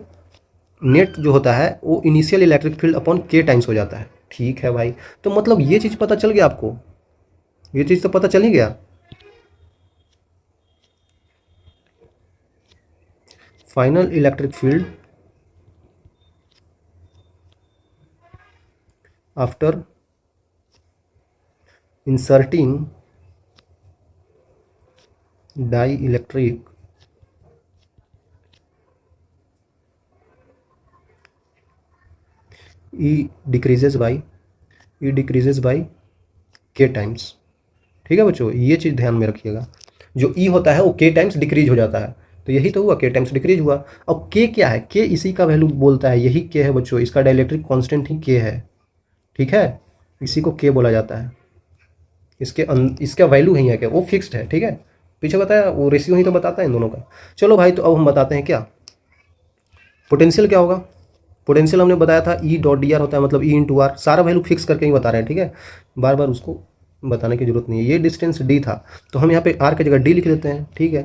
नेट जो होता है वो इनिशियल इलेक्ट्रिक फील्ड अपॉन के टाइम्स हो जाता है। ठीक है भाई, तो मतलब ये चीज़ पता चल गया आपको, ये चीज़ तो पता चल ही गया। Final electric field after inserting dielectric E decreases by K times. ठीक है बच्चों, ये चीज़ ध्यान में रखिएगा, जो ई होता है वो के टाइम्स डिक्रीज हो जाता है। तो यही तो हुआ, के टाइम्स डिक्रीज हुआ। अब के क्या है? के इसी का वैल्यू बोलता है, यही के है बच्चों, इसका डाइलेक्ट्रिक कांस्टेंट ही के है। ठीक है, इसी को के बोला जाता है। इसका वैल्यू ही है क्या, वो फिक्स्ड है। ठीक है, पीछे बताया वो रेशियो ही तो बताता है इन दोनों का। चलो भाई, तो अब हम बताते हैं क्या पोटेंशियल क्या होगा। पोटेंशियल हमने बताया था ई डॉट डी आर होता है, मतलब ई इंटू आर, सारा वैल्यू फिक्स करके ही बता रहे हैं। ठीक है, बार बार उसको बताने की जरूरत नहीं है। ये डिस्टेंस डी था, तो हम यहाँ पे आर की जगह डी लिख देते हैं। ठीक है,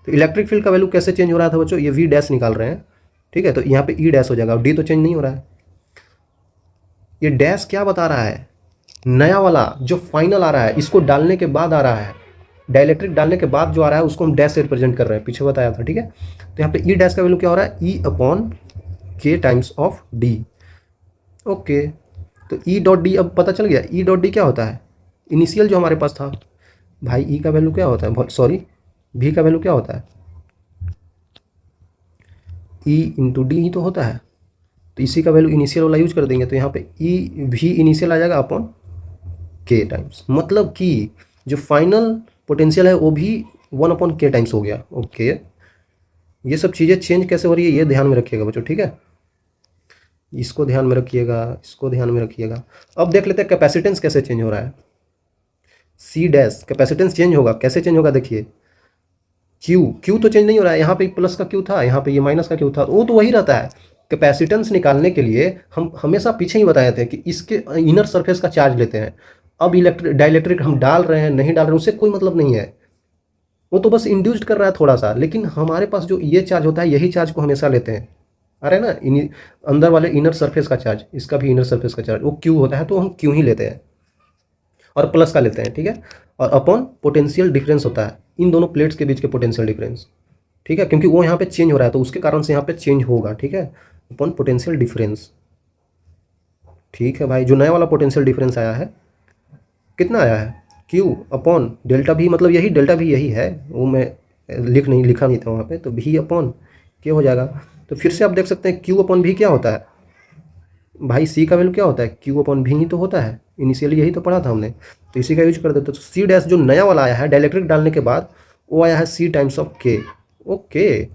तो इलेक्ट्रिक फील्ड का वैल्यू कैसे चेंज हो रहा था बच्चों? ये वी डैश निकाल रहे हैं। ठीक है, तो यहाँ पे ई डैश हो जाएगा, डी तो चेंज नहीं हो रहा है। ये डैश क्या बता रहा है? नया वाला जो फाइनल आ रहा है, इसको डालने के बाद आ रहा है, डाइलेक्ट्रिक डालने के बाद जो आ रहा है उसको हम डैश से रिप्रेजेंट कर रहे हैं, पीछे बताया था। ठीक है, तो यहाँ पे ई डैश का वैल्यू क्या हो रहा है? ई अपॉन के टाइम्स ऑफ डी। ओके, तो ई डॉट डी अब पता चल गया। ई डॉट डी क्या होता है? इनिशियल जो हमारे पास था भाई, ई का वैल्यू क्या होता है, सॉरी भी का वैल्यू क्या होता है? ई इंटू डी ही तो होता है। तो इसी का वैल्यू इनिशियल वाला यूज कर देंगे, तो यहाँ पे ई भी इनिशियल आ जाएगा अपॉन के टाइम्स, मतलब कि जो फाइनल पोटेंशियल है वो भी 1/k टाइम्स हो गया। ओके, ये सब चीज़ें चेंज कैसे हो रही है ये ध्यान में रखिएगा बच्चों। ठीक है, इसको ध्यान में रखिएगा, इसको ध्यान में रखिएगा। अब देख लेते हैं कैपेसिटेंस कैसे चेंज हो रहा है। सी डैश कैपेसिटेंस चेंज होगा, कैसे चेंज होगा देखिए। क्यू तो चेंज नहीं हो रहा है, यहाँ पे प्लस का क्यू था, यहाँ पे ये माइनस का क्यू था, वो तो वही रहता है। कैपेसिटेंस निकालने के लिए हम हमेशा पीछे ही बताए थे कि इसके इनर सरफेस का चार्ज लेते हैं। अब डाइलेक्ट्रिक हम डाल रहे हैं नहीं डाल रहे हैं उससे कोई मतलब नहीं है, वो तो बस इंड्यूस्ड कर रहा है थोड़ा सा। लेकिन हमारे पास जो ये चार्ज होता है, यही चार्ज को हमेशा लेते हैं। अरे ना, अंदर वाले इनर सरफेस का चार्ज, इसका भी इनर सरफेस का चार्ज वो क्यू होता है, तो हम क्यू ही लेते हैं और प्लस का लेते हैं। ठीक है, और अपॉन पोटेंशियल डिफरेंस होता है इन दोनों प्लेट्स के बीच के पोटेंशियल डिफरेंस। ठीक है, क्योंकि वो यहाँ पे चेंज हो रहा है तो उसके कारण से यहाँ पे चेंज होगा। ठीक है, अपॉन पोटेंशियल डिफरेंस। ठीक है भाई, जो नया वाला पोटेंशियल डिफरेंस आया है कितना आया है? क्यू अपॉन डेल्टा भी, मतलब यही डेल्टा भी यही है, वो मैं लिखा नहीं था वहाँ पे, तो भी अपॉन के हो जाएगा। तो फिर से आप देख सकते हैं क्यू अपॉन भी क्या होता है भाई, सी का वैल्यू क्या होता है, क्यू अपॉन भी ही तो होता है, इनिशियली यही तो पढ़ा था हमने, तो इसी का यूज कर देते। तो सी डैश जो नया वाला आया है डाइलेक्ट्रिक डालने के बाद, वो आया है सी टाइम्स ऑफ के। ओके,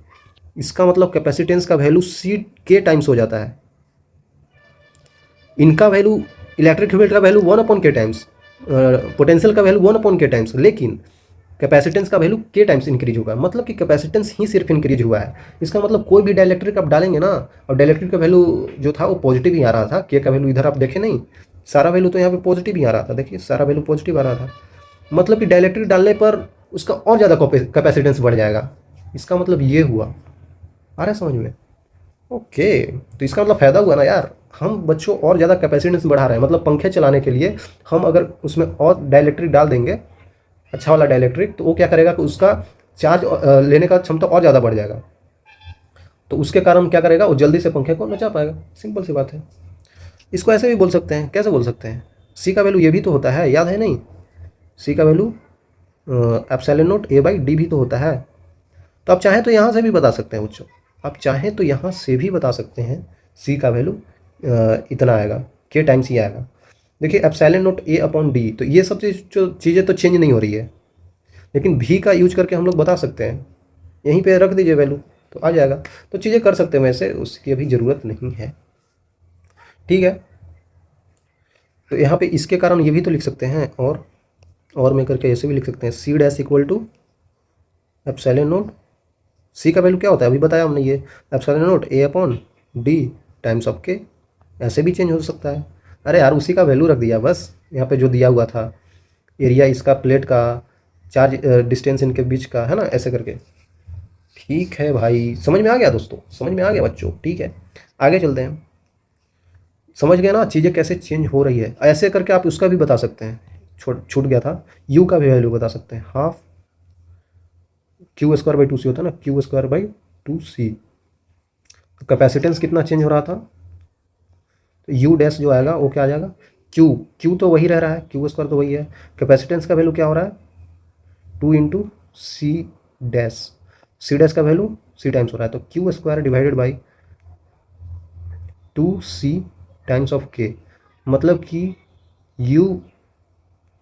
इसका मतलब कैपेसिटेंस का वैल्यू सी के टाइम्स हो जाता है। इनका वैल्यू, इलेक्ट्रिक फील्ड का वैल्यू 1 अपॉन के टाइम्स, पोटेंशियल का वैल्यू 1 अपॉन के टाइम्स, लेकिन कैपेसिटेंस का वैल्यू के टाइम्स इंक्रीज होगा। मतलब कि कैपेसिटेंस ही सिर्फ इंक्रीज हुआ है। इसका मतलब कोई भी डाइलेक्ट्रिक आप डालेंगे ना, और डाइलेक्ट्रिक का वैल्यू जो था वो पॉजिटिव ही आ रहा था, के का वैल्यू इधर आप देखें नहीं, सारा वैल्यू तो यहाँ पे पॉजिटिव ही आ रहा था, देखिए सारा वैल्यू पॉजिटिव आ रहा था। मतलब कि डाइलेक्ट्रिक डालने पर उसका और ज़्यादा कैपेसिटेंस बढ़ जाएगा, इसका मतलब ये हुआ। आ रहा है समझ में? ओके, तो इसका मतलब फ़ायदा हुआ ना यार, हम बच्चों और ज़्यादा कैपेसिटेंस बढ़ा रहे हैं। मतलब पंखे चलाने के लिए हम अगर उसमें और डाइलेक्ट्रिक डाल देंगे, अच्छा वाला डाइलेक्ट्रिक, तो वो क्या करेगा कि उसका चार्ज लेने का क्षमता और ज़्यादा बढ़ जाएगा, तो उसके कारण क्या करेगा, वो जल्दी से पंखे को नचा पाएगा। सिंपल सी बात है। इसको ऐसे भी बोल सकते हैं, कैसे बोल सकते हैं, सी का वैल्यू ये भी तो होता है, याद है नहीं, सी का value epsilon naught A by D भी तो होता है। तो आप चाहें तो यहाँ से भी बता सकते हैं बच्चों, आप चाहें तो यहाँ से भी बता सकते हैं, सी का वैल्यू इतना आएगा, के टाइम्स ही आएगा। देखिए epsilon naught A upon D, तो ये सब चीज़ें तो चेंज नहीं हो रही है, लेकिन भी का यूज करके हम लोग बता सकते हैं। यहीं पे रख दीजिए वैल्यू तो आ जाएगा। तो चीज़ें कर सकते हैं वैसे, उसकी अभी ज़रूरत नहीं है, ठीक है। तो यहाँ पे इसके कारण ये भी तो लिख सकते हैं, और में करके ऐसे भी लिख सकते हैं, C dash equal to epsilon naught, C का वैल्यू क्या होता है अभी बताया हमने, ये epsilon naught A upon D times of K. ऐसे भी चेंज हो सकता है। अरे यार उसी का वैल्यू रख दिया बस, यहाँ पे जो दिया हुआ था, एरिया इसका, प्लेट का, चार्ज डिस्टेंस इनके बीच का, है ना, ऐसे करके। ठीक है भाई, समझ में आ गया दोस्तों, समझ में आ गया बच्चों, ठीक है। आगे चलते हैं। समझ गए ना चीज़ें कैसे चेंज हो रही है, ऐसे करके आप उसका भी बता सकते हैं, छूट गया था, यू का भी वैल्यू बता सकते हैं, half Q square by two C होता है ना, Q square by two C. Capacitance कितना चेंज हो रहा था, तो यू डैश जो आएगा वो क्या आ जाएगा, क्यू तो वही रह रहा है, क्यू स्क्वायर तो वही है, कैपेसिटेंस का वैल्यू क्या हो रहा है, 2 into C dash, C dash का वैल्यू सी टाइम्स हो रहा है, तो Q square divided by 2c times of K, मतलब कि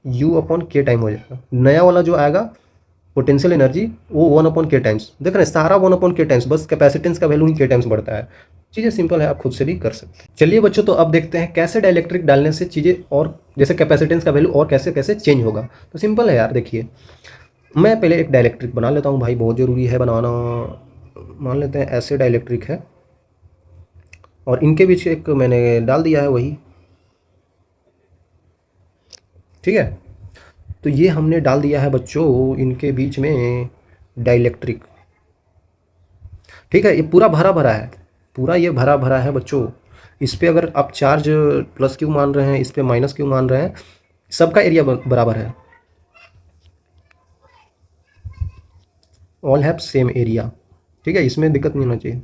यू अपॉन के टाइम हो जाएगा। नया वाला जो आएगा पोटेंशियल एनर्जी, वो 1/k टाइम्स, देख रहे हैं सारा 1/k टाइम्स, बस कैपेसिटेंस का वैल्यू ही के टाइम्स बढ़ता है। चीज़ें सिंपल है, आप खुद से भी कर सकते हैं। चलिए बच्चों, तो अब देखते हैं कैसे डाइलेक्ट्रिक डालने से चीज़ें, और जैसे कैपेसिटेंस का वैल्यू और कैसे कैसे चेंज होगा। तो सिंपल है यार, देखिए मैं पहले एक डाइलेक्ट्रिक बना लेता हूँ भाई, बहुत ज़रूरी है बनाना। मान लेते हैं ऐसे डाइलेक्ट्रिक है, और इनके बीच एक मैंने डाल दिया है वही, ठीक है। तो ये हमने डाल दिया है बच्चों इनके बीच में डाइलेक्ट्रिक, ठीक है। ये पूरा भरा भरा है, पूरा ये भरा भरा है बच्चों। इस पे अगर आप चार्ज प्लस क्यू मान रहे हैं, इस पे माइनस क्यू मान रहे हैं, सबका एरिया बराबर है, ऑल हैव सेम एरिया, ठीक है। इसमें दिक्कत नहीं होना चाहिए,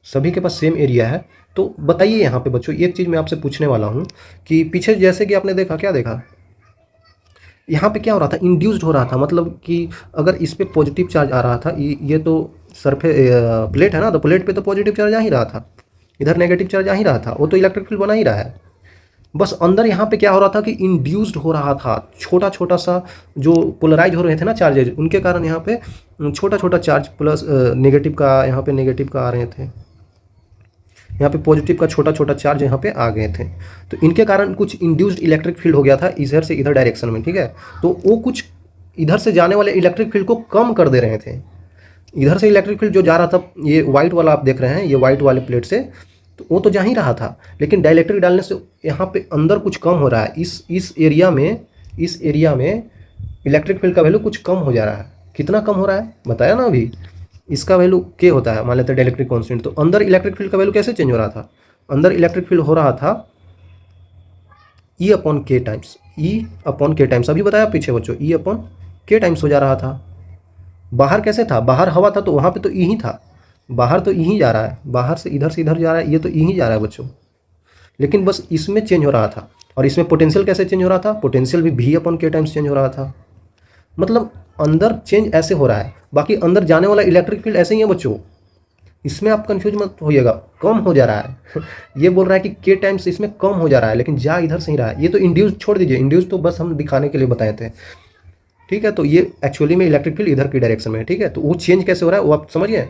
सभी के पास सेम एरिया है। तो बताइए यहाँ पे बच्चों, एक चीज़ मैं आपसे पूछने वाला हूँ कि पीछे जैसे कि आपने देखा, क्या देखा, यहाँ पे क्या हो रहा था, इंड्यूस्ड हो रहा था। मतलब कि अगर इस पे पॉजिटिव चार्ज आ रहा था, ये तो सरफे प्लेट है ना, तो प्लेट पे तो पॉजिटिव चार्ज आ ही रहा था, इधर नेगेटिव चार्ज आ ही रहा था, वो तो इलेक्ट्रिक फील्ड बना ही रहा है। बस अंदर यहाँ पे क्या हो रहा था कि इंड्यूस्ड हो रहा था, छोटा छोटा सा जो पोलराइज हो रहे थे ना चार्जेज, उनके कारण यहाँ पे छोटा छोटा चार्ज प्लस नेगेटिव का, यहाँ पे नेगेटिव का आ रहे थे, यहाँ पे पॉजिटिव का छोटा छोटा चार्ज यहाँ पे आ गए थे। तो इनके कारण कुछ इंड्यूस्ड इलेक्ट्रिक फील्ड हो गया था इधर से इधर डायरेक्शन में, ठीक है। तो वो कुछ इधर से जाने वाले इलेक्ट्रिक फील्ड को कम कर दे रहे थे। इधर से इलेक्ट्रिक फील्ड जो जा रहा था, ये वाइट वाला आप देख रहे हैं, ये वाइट वाले प्लेट से, तो वो तो जा ही रहा था, लेकिन डाइलेक्ट्रिक डालने से यहाँ पे अंदर कुछ कम हो रहा है, इस एरिया में इलेक्ट्रिक फील्ड का वैल्यू कुछ कम हो जा रहा है। कितना कम हो रहा है बताया ना अभी, इसका वैल्यू के होता है, मान लेते हैं डाइलेक्ट्रिक कांस्टेंट। तो अंदर इलेक्ट्रिक फील्ड का वैल्यू कैसे चेंज हो रहा था, अंदर इलेक्ट्रिक फील्ड हो रहा था ई अपॉन के टाइम्स, अभी बताया पीछे बच्चों, ई अपॉन के टाइम्स हो जा रहा था। बाहर कैसे था, बाहर हवा था, तो वहाँ पे तो ई ही था, बाहर तो ई ही जा रहा है, बाहर से इधर जा रहा है, ये तो ई ही जा रहा है बच्चों। लेकिन बस इसमें चेंज हो रहा था, और इसमें पोटेंशियल कैसे चेंज हो रहा था, पोटेंशियल भी वी अपॉन के टाइम्स चेंज हो रहा था। मतलब अंदर चेंज ऐसे हो रहा है, बाकी अंदर जाने वाला इलेक्ट्रिक फील्ड ऐसे ही है बच्चों, इसमें आप कंफ्यूज मत होइएगा, कम हो जा रहा है ये बोल रहा है कि के टाइम्स इसमें कम हो जा रहा है, लेकिन जा इधर से ही रहा है। ये तो इंड्यूस छोड़ दीजिए, इंड्यूस तो बस हम दिखाने के लिए बताए थे, ठीक है। तो ये एक्चुअली में इलेक्ट्रिक फील्ड इधर की डायरेक्शन में है, ठीक है। तो वो चेंज कैसे हो रहा है वो आप समझ गए,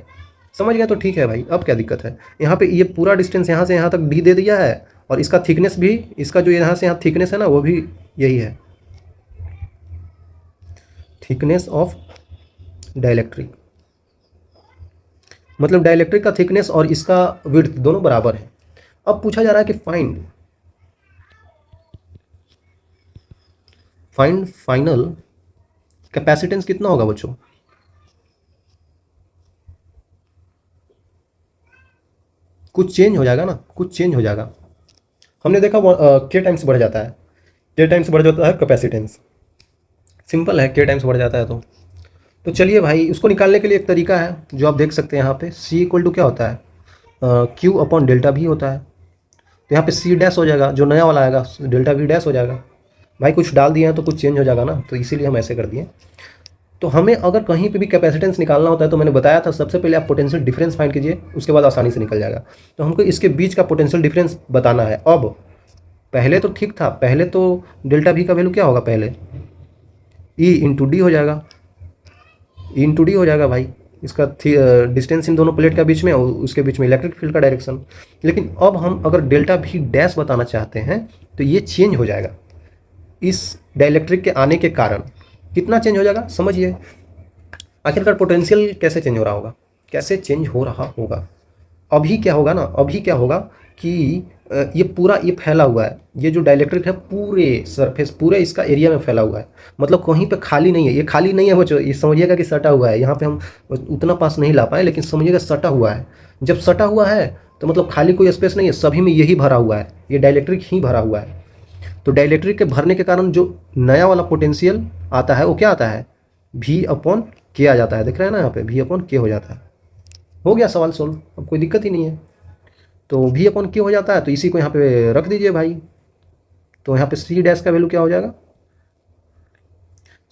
समझ गए तो ठीक है भाई, अब क्या दिक्कत है। यहाँ पे ये पूरा डिस्टेंस यहाँ से यहाँ तक डी दे दिया है, और इसका थिकनेस भी, इसका जो यहाँ से यहाँ थिकनेस है ना वो भी यही है, थिकनेस ऑफ डाइलेक्ट्रिक, मतलब डाइलेक्ट्रिक का थिकनेस और इसका विड्थ दोनों बराबर है। अब पूछा जा रहा है कि फाइंड फाइनल कैपेसिटेंस कितना होगा बच्चों। कुछ चेंज हो जाएगा ना, कुछ चेंज हो जाएगा। हमने देखा के टाइम्स बढ़ जाता है, के टाइम्स बढ़ जाता है कैपेसिटेंस, सिंपल है, के टाइम्स बढ़ जाता है। तो चलिए भाई, उसको निकालने के लिए एक तरीका है जो आप देख सकते हैं यहाँ पे, C इक्वल टू क्या होता है, क्यू अपॉन डेल्टा भी होता है। तो यहाँ पे C डैश हो जाएगा, जो नया वाला आएगा डेल्टा V डैश हो जाएगा। भाई कुछ डाल दिए हैं तो कुछ चेंज हो जाएगा ना, तो इसीलिए हम ऐसे कर दिए। तो हमें अगर कहीं पे भी कैपेसिटेंस निकालना होता है तो मैंने बताया था सबसे पहले आप पोटेंशियल डिफरेंस फाइंड कीजिए, उसके बाद आसानी से निकल जाएगा। तो हमको इसके बीच का पोटेंशियल डिफरेंस बताना है। अब पहले तो ठीक था, पहले तो डेल्टा V का वैल्यू क्या होगा, पहले E इंटू डी हो जाएगा, E इंटू डी हो जाएगा भाई, इसका डिस्टेंस इन दोनों प्लेट का बीच में, और उसके बीच में इलेक्ट्रिक फील्ड का डायरेक्शन। लेकिन अब हम अगर डेल्टा V डैश बताना चाहते हैं तो ये चेंज हो जाएगा इस डाइलेक्ट्रिक के आने के कारण। कितना चेंज हो जाएगा समझिए, आखिरकार पोटेंशियल कैसे चेंज हो रहा होगा, कैसे चेंज हो रहा होगा। अभी क्या होगा ना, अभी क्या होगा कि ये पूरा ये फैला हुआ है, ये जो डाइलेक्ट्रिक है पूरे सरफेस, पूरे इसका एरिया में फैला हुआ है, मतलब कहीं पे खाली नहीं है। ये खाली नहीं है बच्चों, ये समझिएगा कि सटा हुआ है। यहाँ पे हम उतना पास नहीं ला पाए, लेकिन समझिएगा सटा हुआ है। जब सटा हुआ है तो मतलब खाली कोई स्पेस नहीं है, सभी में यही भरा हुआ है, ये डाइलेक्ट्रिक ही भरा हुआ है। तो डाइलेक्ट्रिक के भरने के कारण जो नया वाला पोटेंशियल आता है वो क्या आता है, V अपॉन के आ जाता है। देख रहे हैं ना यहाँ पे V अपॉन के हो जाता है। हो गया सवाल सोल्व, अब कोई दिक्कत ही नहीं है। तो V अपॉन के हो जाता है, तो इसी को यहाँ पे रख दीजिए भाई। तो यहाँ पे C डैश का वैल्यू क्या हो जाएगा,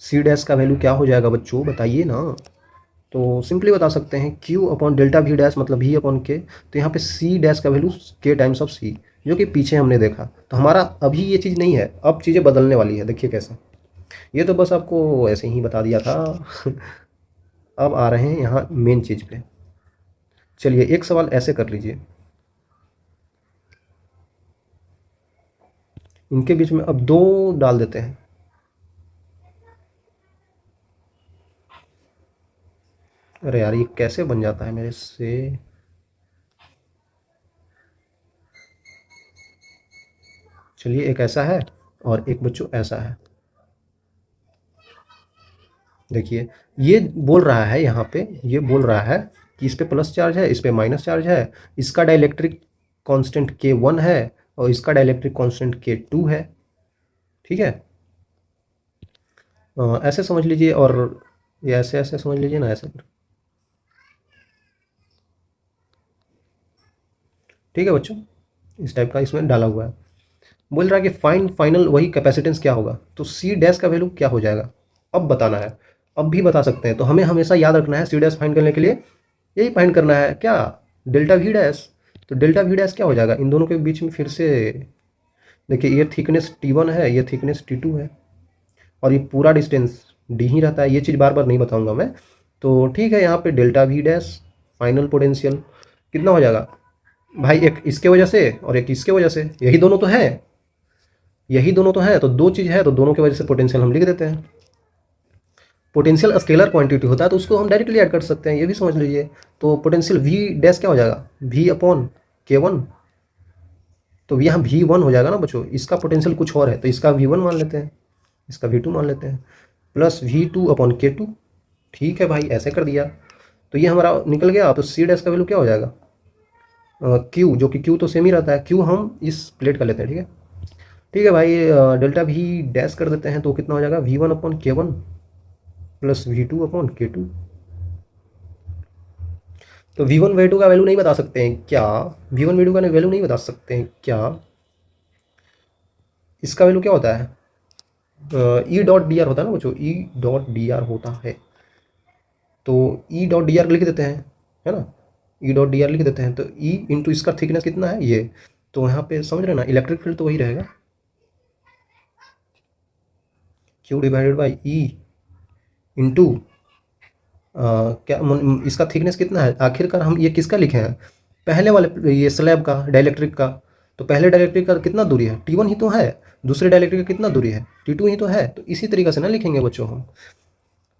C डैश का वैल्यू क्या हो जाएगा बच्चों बताइए ना। तो सिंपली बता सकते हैं Q upon delta V dash मतलब V अपॉन के। तो यहाँ पे C डैश का value K times of C, जो कि पीछे हमने देखा। तो हमारा अभी ये चीज़ नहीं है, अब चीज़ें बदलने वाली है, देखिए कैसे। ये तो बस आपको ऐसे ही बता दिया था अब आ रहे हैं यहाँ मेन चीज़ पे। चलिए एक सवाल ऐसे कर लीजिए, इनके बीच में अब 2 डाल देते हैं। अरे यार ये कैसे बन जाता है मेरे से, चलिए एक ऐसा है और एक बच्चों ऐसा है। देखिए ये बोल रहा है यहाँ पे, ये बोल रहा है कि इस पे प्लस चार्ज है, इस पे माइनस चार्ज है, इसका डाइलेक्ट्रिक कांस्टेंट K1 है और इसका डाइलेक्ट्रिक कांस्टेंट K2 है, ठीक है। ऐसे समझ लीजिए, और ये ऐसे ऐसे समझ लीजिए ना, ऐसे। ठीक है बच्चों, इस टाइप का इसमें डाला हुआ है। बोल रहा है कि फाइंड फाइनल वही कैपेसिटेंस क्या होगा, तो C डैश का वैल्यू क्या हो जाएगा अब बताना है। अब भी बता सकते हैं, तो हमें हमेशा याद रखना है C डैश फाइंड करने के लिए यही फाइंड करना है क्या, डेल्टा V डैश। तो डेल्टा V डैश क्या हो जाएगा, इन दोनों के बीच में फिर से देखिए, ये थिकनेस T1 है, ये थिकनेस T2 है, और ये पूरा डिस्टेंस D ही रहता है। ये चीज़ बार बार नहीं बताऊंगा मैं। तो ठीक है, यहाँ पे delta V dash final potential कितना हो जाएगा भाई, एक इसके वजह से और एक इसके वजह से, यही दोनों तो है, यही दोनों तो है। तो 2 चीज़ है, तो दोनों की वजह से पोटेंशियल हम लिख देते हैं। पोटेंशियल स्केलर क्वांटिटी होता है तो उसको हम डायरेक्टली ऐड कर सकते हैं, ये भी समझ लीजिए। तो पोटेंशियल V डैश क्या हो जाएगा, V अपॉन K1। तो यहाँ V1 हो जाएगा ना बच्चों, इसका पोटेंशियल कुछ और है तो इसका V1 मान लेते हैं, इसका V2 मान लेते हैं, प्लस V2 अपॉन K2। ठीक है भाई, ऐसे कर दिया तो ये हमारा निकल गया। तो C डैश का वैल्यू क्या हो जाएगा, Q, जो कि Q तो सेम ही रहता है, Q हम इस प्लेट का लेते हैं, ठीक है। ठीक है भाई, डेल्टा V डैश कर देते हैं, तो कितना हो जाएगा V1 upon K1 plus V2 upon K2। तो V1 V2 का वैल्यू नहीं बता सकते हैं क्या, V1 V2 का वैल्यू नहीं बता सकते हैं क्या, इसका वैल्यू क्या होता है, ई डॉट डी आर होता है ना बच्चों, ई डॉट डी आर होता है, तो ई डॉट डी आर लिख देते हैं, है ना, ई डॉट डी आर लिख देते हैं। तो ई इंटू इसका थिकनेस कितना है ये, तो यहाँ पे समझ रहे ना, इलेक्ट्रिक फील्ड तो वही रहेगा, Q divided by E into क्या इसका थिकनेस कितना है। आखिरकार हम ये किसका लिखे हैं, पहले वाले ये स्लैब का, डाइलेक्ट्रिक का। तो पहले डाइलेक्ट्रिक का कितना दूरी है, T1 ही तो है, दूसरे डाइलेक्ट्रिक का कितना दूरी है, T2 ही तो है। तो इसी तरीके से ना लिखेंगे बच्चों हम।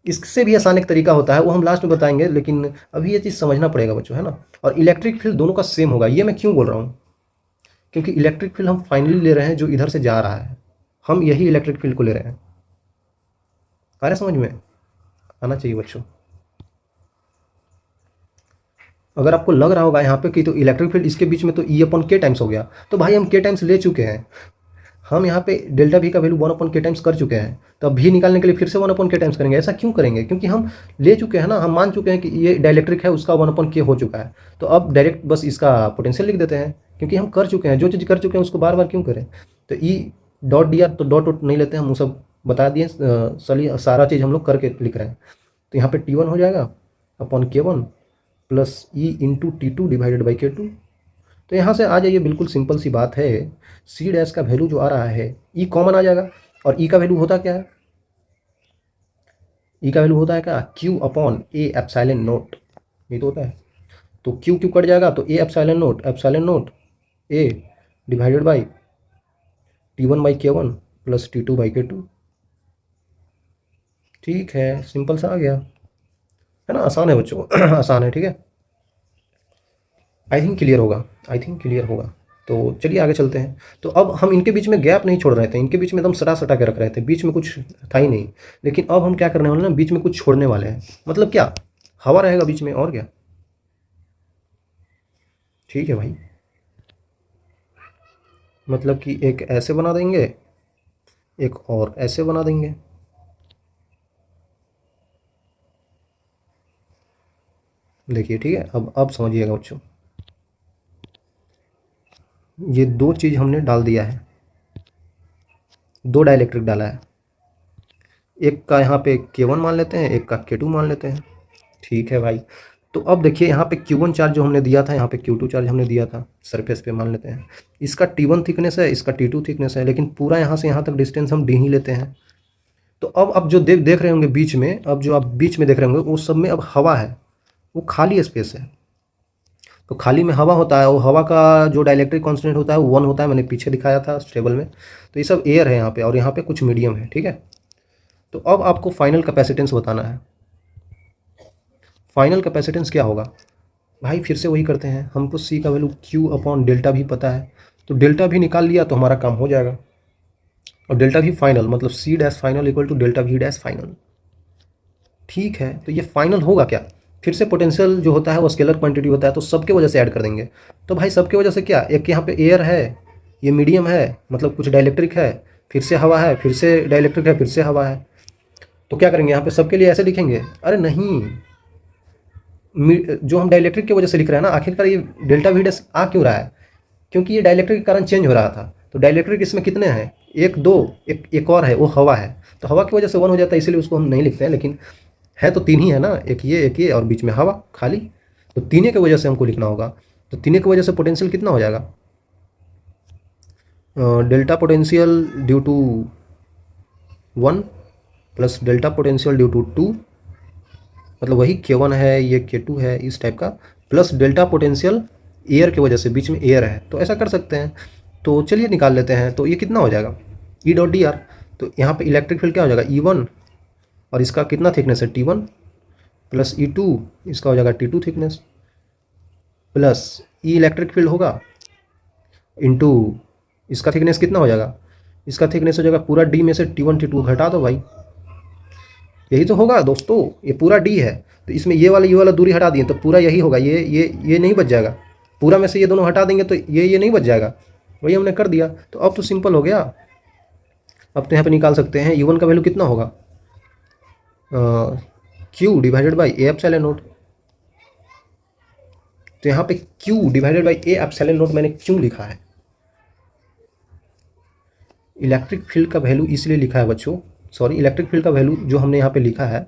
इससे भी आसान एक तरीका होता है, वो हम लास्ट में बताएंगे, लेकिन अभी ये चीज़ समझना पड़ेगा बच्चों, है ना। और इलेक्ट्रिक फील्ड दोनों का सेम होगा, ये मैं क्यों बोल रहा हूँ, क्योंकि इलेक्ट्रिक फील्ड हम फाइनली ले रहे हैं जो इधर से जा रहा है, हम यही इलेक्ट्रिक फील्ड को ले रहे हैं। आ रहा समझ में, आना चाहिए बच्चों। अगर आपको लग रहा होगा यहाँ पे कि तो इलेक्ट्रिक फील्ड इसके बीच में तो ई अपन के टाइम्स हो गया, तो भाई हम के टाइम्स ले चुके हैं, हम यहाँ पे डेल्टा भी का वैल्यू 1/k टाइम्स कर चुके हैं, तो अब भी निकालने के लिए फिर से 1/k टाइम्स करेंगे। ऐसा क्यों करेंगे, क्योंकि हम ले चुके हैं ना, हम मान चुके हैं कि ये डाइलेक्ट्रिक है, उसका 1/k हो चुका है। तो अब डायरेक्ट बस इसका पोटेंशियल लिख देते हैं, क्योंकि हम कर चुके हैं, जो चीज़ कर चुके हैं उसको बार बार क्यों करें। तो ई डॉट डी आर, तो डॉट वॉट नहीं लेते हम, वो सब बता दिए, चलिए सारा चीज़ हम लोग करके लिख रहे हैं। तो यहाँ पर T1 हो जाएगा upon K1 plus E into T2 divided by K2। तो यहाँ से आ जाइए, बिल्कुल सिंपल सी बात है, सी डैश का वैल्यू जो आ रहा है, ई कॉमन आ जाएगा, और ई का वैल्यू होता क्या है, ई का वैल्यू होता है क्या, Q upon A epsilon note, ये तो होता है। तो क्यू क्यू कट जाएगा, तो A epsilon note A divided by T1 by K1 plus T2 by K2। ठीक है, सिंपल सा आ गया, है ना, आसान है बच्चों आसान है, ठीक है। आई थिंक क्लियर होगा, आई थिंक क्लियर होगा। तो चलिए आगे चलते हैं। तो अब हम इनके बीच में गैप नहीं छोड़ रहे थे, इनके बीच में एकदम सटा सटा के रख रहे थे, बीच में कुछ था ही नहीं। लेकिन अब हम क्या करने वाले हैं ना, बीच में कुछ छोड़ने वाले हैं, मतलब क्या, हवा रहेगा बीच में, और क्या। ठीक है भाई, मतलब कि एक ऐसे बना देंगे, एक और ऐसे बना देंगे। देखिए ठीक है, अब समझिएगा बच्चों, ये दो चीज़ हमने डाल दिया है, दो डाइलेक्ट्रिक डाला है, एक का यहाँ पे K1 मान लेते हैं, एक का K2 मान लेते हैं। ठीक है भाई, तो अब देखिए यहाँ पे Q1 चार्ज जो हमने दिया था, यहाँ पे Q2 चार्ज हमने दिया था, सरफेस पे मान लेते हैं। इसका T1 थिकनेस है, इसका T2 थिकनेस है, लेकिन पूरा यहाँ से यहाँ तक डिस्टेंस हम D ही लेते हैं। तो अब जो देख रहे होंगे बीच में, अब जो आप बीच में देख रहे होंगे, उस सब में अब हवा है, वो खाली स्पेस है। तो खाली में हवा होता है, वो हवा का जो डाइलेक्ट्रिक कांस्टेंट होता है वो 1 होता है, मैंने पीछे दिखाया था टेबल में। तो ये सब एयर है यहाँ पे, और यहाँ पे कुछ मीडियम है, ठीक है। तो अब आपको फाइनल कैपेसिटेंस बताना है। फाइनल कैपेसिटेंस क्या होगा भाई, फिर से वही करते हैं, हमको सी का वैल्यू क्यू अपॉन डेल्टा भी पता है, तो डेल्टा भी निकाल लिया तो हमारा काम हो जाएगा। और डेल्टा भी फाइनल, मतलब C dash final equal to delta V dash final. ठीक है, तो ये फाइनल होगा क्या, फिर से पोटेंशियल जो होता है वो स्केलर क्वांटिटी होता है, तो सबके वजह से ऐड कर देंगे। तो भाई सबके वजह से क्या, एक यहाँ पे एयर है, ये मीडियम है, मतलब कुछ डाइलेक्ट्रिक है, फिर से हवा है, फिर से डाइलेक्ट्रिक है, फिर से हवा है। तो क्या करेंगे, यहाँ पे सबके लिए ऐसे लिखेंगे, अरे नहीं, जो हम डाइलेक्ट्रिक की वजह से लिख रहे हैं ना, आखिरकार ये डेल्टा वी डैश आ क्यों रहा है, क्योंकि ये डाइलेक्ट्रिक के कारण चेंज हो रहा था। तो डाइलेक्ट्रिक इसमें कितने हैं, एक दो, एक और है, वो हवा है, तो हवा की वजह से 1 हो जाता है, इसीलिए उसको हम नहीं लिखते हैं। लेकिन है तो 3 ही है ना, एक ये और बीच में हवा खाली, तो तीनों की वजह से हमको लिखना होगा। तो तीनों की वजह से पोटेंशियल कितना हो जाएगा, delta potential due to 1 plus delta potential due to 2, मतलब वही K1 है, ये K2 है, इस टाइप का, प्लस डेल्टा पोटेंशियल एयर की वजह से, बीच में एयर है, तो ऐसा कर सकते हैं। तो चलिए निकाल लेते हैं, तो ये कितना हो जाएगा, ई डॉट डी आर। तो यहाँ पे इलेक्ट्रिक फील्ड क्या हो जाएगा, E1, और इसका कितना थिकनेस है, T1 प्लस E2, इसका हो जाएगा T2 थिकनेस, प्लस ई इलेक्ट्रिक फील्ड होगा इंटू इसका थिकनेस कितना हो जाएगा, इसका थिकनेस हो जाएगा पूरा D में से T1 T2 घटा दो भाई, यही तो होगा दोस्तों, ये पूरा D है, तो इसमें ये वाला दूरी हटा दिए, तो पूरा यही होगा, ये नहीं बच जाएगा, पूरा में से ये दोनों हटा देंगे तो ये नहीं बच जाएगा, वही हमने कर दिया। तो अब तो सिंपल हो गया, अब तो यहाँ पे निकाल सकते हैं E1 का वैल्यू कितना होगा, Q divided by A epsilon note. तो यहाँ पे Q divided by A epsilon note मैंने क्यों लिखा है, इलेक्ट्रिक फील्ड का वैल्यू इसलिए लिखा है बच्चों, सॉरी, इलेक्ट्रिक फील्ड का वैल्यू जो हमने यहाँ पे लिखा है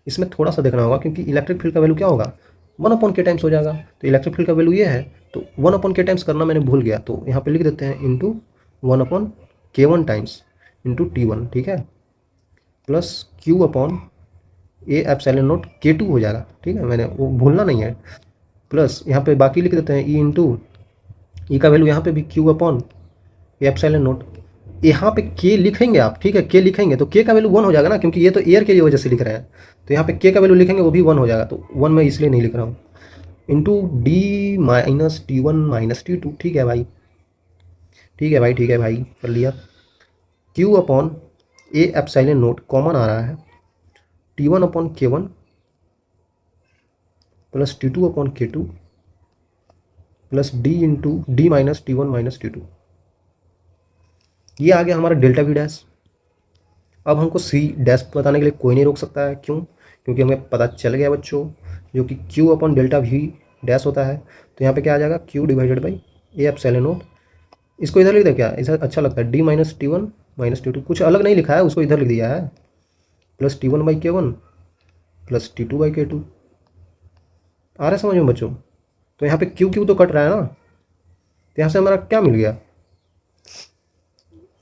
इसमें थोड़ा सा देखना होगा, क्योंकि इलेक्ट्रिक फील्ड का वैल्यू क्या होगा, 1/k टाइम्स हो जाएगा। तो इलेक्ट्रिक फील्ड का वैल्यू ये है, तो 1/k टाइम्स करना मैंने भूल गया, तो यहाँ पे लिख देते हैं into 1/k1 times into T1, ठीक है, प्लस Q/A/0 हो जाएगा, ठीक है, मैंने वो भूलना नहीं है। प्लस यहाँ पे बाकी लिख देते हैं E इंटू ई का वैल्यू यहाँ पे भी Q/A/0। यहाँ पे K लिखेंगे आप, ठीक है, K लिखेंगे तो K का वैल्यू 1 हो जाएगा ना, क्योंकि ये तो एयर की वजह से लिख रहे हैं, तो यहाँ पे K का वैल्यू लिखेंगे वो भी 1 हो जाएगा, तो 1 मैं इसलिए नहीं लिख रहा हूँ, इंटू D-T1 - T2, ठीक है भाई, ठीक है भाई, ठीक है भाई, कर लिया। Q/A/0 कॉमन आ रहा है, T1/K1 plus T2/K2 plus D into D-T1 - T2, ये आ गया हमारा डेल्टा V डैश। अब हमको C डैश बताने के लिए कोई नहीं रोक सकता है, क्यों, क्योंकि हमें पता चल गया बच्चों, जो कि Q/डेल्टा V डैश होता है, तो यहाँ पे क्या आ जाएगा, Q/A/0। इसको इधर लिख दे, क्या ऐसा अच्छा लगता है, D-T1 - T2, कुछ अलग नहीं लिखा है, उसको इधर लिख दिया है, प्लस T1/K1 प्लस T2/K2। आ रहा है समझ में बच्चों? तो यहाँ पे Q तो कट रहा है ना, तो यहाँ से हमारा क्या मिल गया,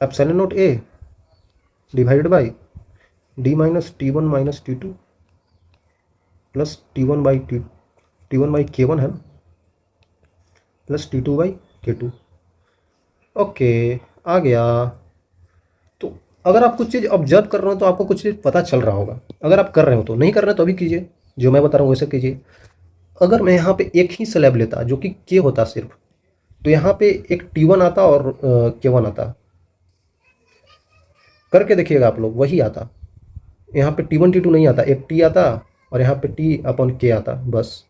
ε0A divided by D-T1 - T2 plus T1/K1 है प्लस T2/K2। ओके, आ गया। तो अगर आप कुछ चीज़ ऑब्जर्व कर रहे हो तो आपको कुछ चीज़ पता चल रहा होगा, अगर आप कर रहे हो तो, नहीं कर रहे हो तो अभी कीजिए, जो मैं बता रहा हूँ वैसे कीजिए। अगर मैं यहाँ पे एक ही स्लैब लेता जो कि K होता सिर्फ, तो यहाँ पे एक T1 आता और K1 आता, करके देखिएगा आप लोग, वही आता, यहाँ पे T1 T2 नहीं आता, एक T आता और यहाँ पे T/K आता, बस।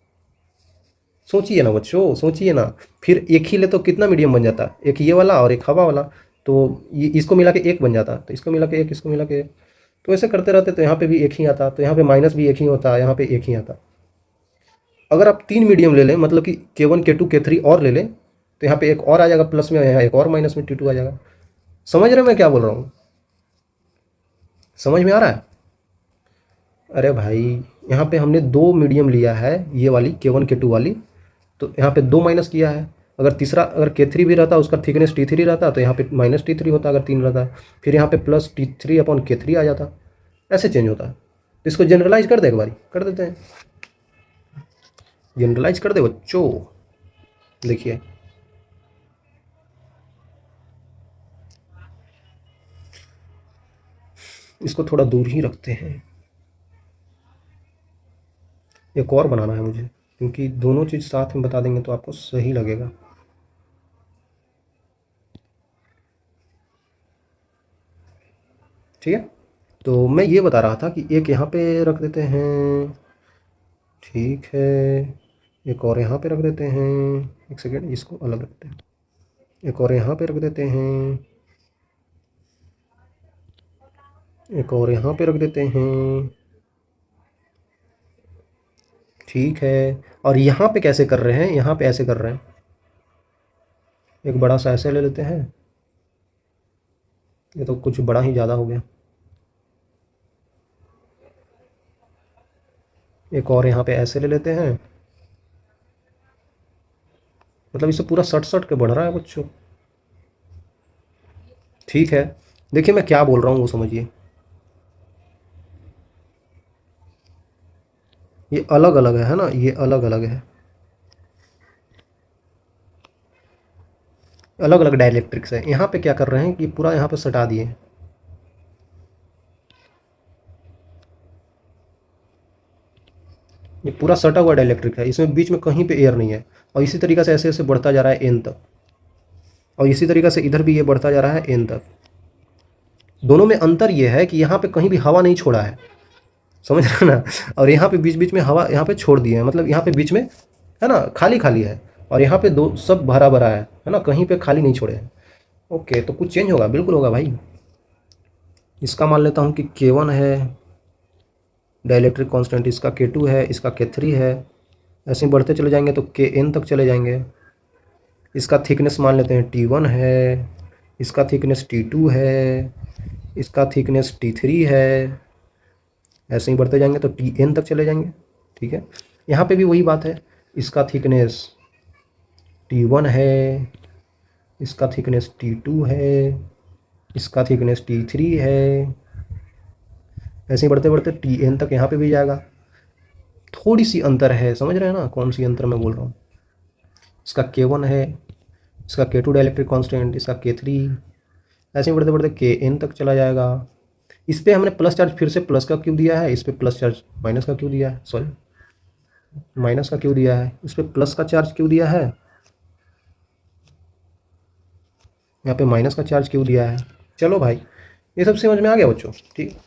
सोचिए ना बच्चों, सोचिए ना, फिर एक ही ले तो कितना मीडियम बन जाता, एक ये वाला और एक हवा वाला, तो ये इसको मिला के एक बन जाता, तो इसको मिला के एक, इसको मिला के एक, तो ऐसे करते रहते, तो यहाँ पे भी एक ही आता, तो यहाँ पे माइनस भी एक ही होता, यहाँ पे एक ही आता। अगर आप 3 मीडियम ले लें, मतलब कि K1 K2 K3 और ले लें, तो यहाँ पे एक और आ जाएगा प्लस में, यहाँ एक और माइनस में T2 आ जाएगा। समझ रहे हैं मैं क्या बोल रहा हूँ? समझ में आ रहा है? अरे भाई, यहाँ पे हमने 2 मीडियम लिया है, ये वाली K1 K2 वाली, तो यहाँ पे 2 माइनस किया है। अगर तीसरा, अगर K3 भी रहता, उसका थिकनेस T3 रहता, तो यहाँ पे माइनस T3 होता, अगर 3 रहता, फिर यहाँ पे प्लस T3/K3 आ जाता, ऐसे चेंज होता है। तो इसको जनरलाइज कर दे, एक बारी कर देते हैं, जनरलाइज कर दे बच्चों। देखिए, इसको थोड़ा दूर ही रखते हैं, एक और बनाना है मुझे, क्योंकि दोनों चीज़ साथ में बता देंगे तो आपको सही लगेगा। ठीक है, तो मैं ये बता रहा था कि एक यहाँ पे रख देते हैं, ठीक है, एक और यहाँ पे रख देते हैं, एक सेकेंड, इसको अलग रखते हैं, एक और यहाँ पे रख देते हैं, एक और यहाँ पे रख देते हैं, ठीक है। और यहाँ पे कैसे कर रहे हैं, यहाँ पे ऐसे कर रहे हैं, एक बड़ा सा ऐसे ले लेते हैं, ये तो कुछ बड़ा ही ज़्यादा हो गया, एक और यहाँ पे ऐसे ले लेते हैं, मतलब इसे पूरा सट सट के बढ़ रहा है बच्चों। ठीक है, देखिए मैं क्या बोल रहा हूँ वो समझिए, ये अलग अलग है ना, ये अलग अलग है, अलग अलग डाइलेक्ट्रिक्स है। यहाँ पे क्या कर रहे हैं कि पूरा यहाँ पे सटा दिए, ये पूरा सटा हुआ डाइलेक्ट्रिक है, इसमें बीच में कहीं पे एयर नहीं है, और इसी तरीके से ऐसे ऐसे बढ़ता जा रहा है एन तक, और इसी तरीके से इधर भी ये बढ़ता जा रहा है एन तक। दोनों में अंतर ये है कि यहाँ पे कहीं भी हवा नहीं छोड़ा है, समझ रहे ना, और यहाँ पे बीच बीच में हवा यहाँ पे छोड़ दिए हैं, मतलब यहाँ पे बीच में है ना खाली खाली है, और यहाँ पे दो सब भरा भरा है ना, कहीं पे खाली नहीं छोड़े हैं। ओके, तो कुछ चेंज होगा, बिल्कुल होगा भाई। इसका मान लेता हूँ कि K1 है डाइलेक्ट्रिक कांस्टेंट, इसका K2 है, इसका K3 है, ऐसे ही बढ़ते चले जाएंगे तो Kn तक चले जाएंगे। इसका थिकनेस मान लेते हैं T1 है, इसका थिकनेस T2 है, इसका थिकनेस T3 है। ऐसे ही बढ़ते जाएंगे तो Tn तक चले जाएंगे, ठीक है। यहाँ पे भी वही बात है, इसका थिकनेस T1 है, इसका थिकनेस T2 है, इसका थिकनेस T3 है। ऐसे ही बढ़ते बढ़ते Tn तक यहाँ पे भी जाएगा। थोड़ी सी अंतर है, समझ रहे हैं ना कौन सी अंतर मैं बोल रहा हूँ। इसका K1 है, इसका K2 डाइलेक्ट्रिक कांस्टेंट, इसका K3। ऐसे ही बढ़ते बढ़ते Kn तक चला जाएगा। इस पर हमने प्लस चार्ज फिर से प्लस का क्यों दिया है, इस पर प्लस चार्ज माइनस का क्यों दिया है, सॉरी माइनस का क्यों दिया है, इस पर प्लस का चार्ज क्यों दिया है, यहाँ पे माइनस का चार्ज क्यों दिया है। चलो भाई, ये सब समझ में आ गया बच्चों, ठीक।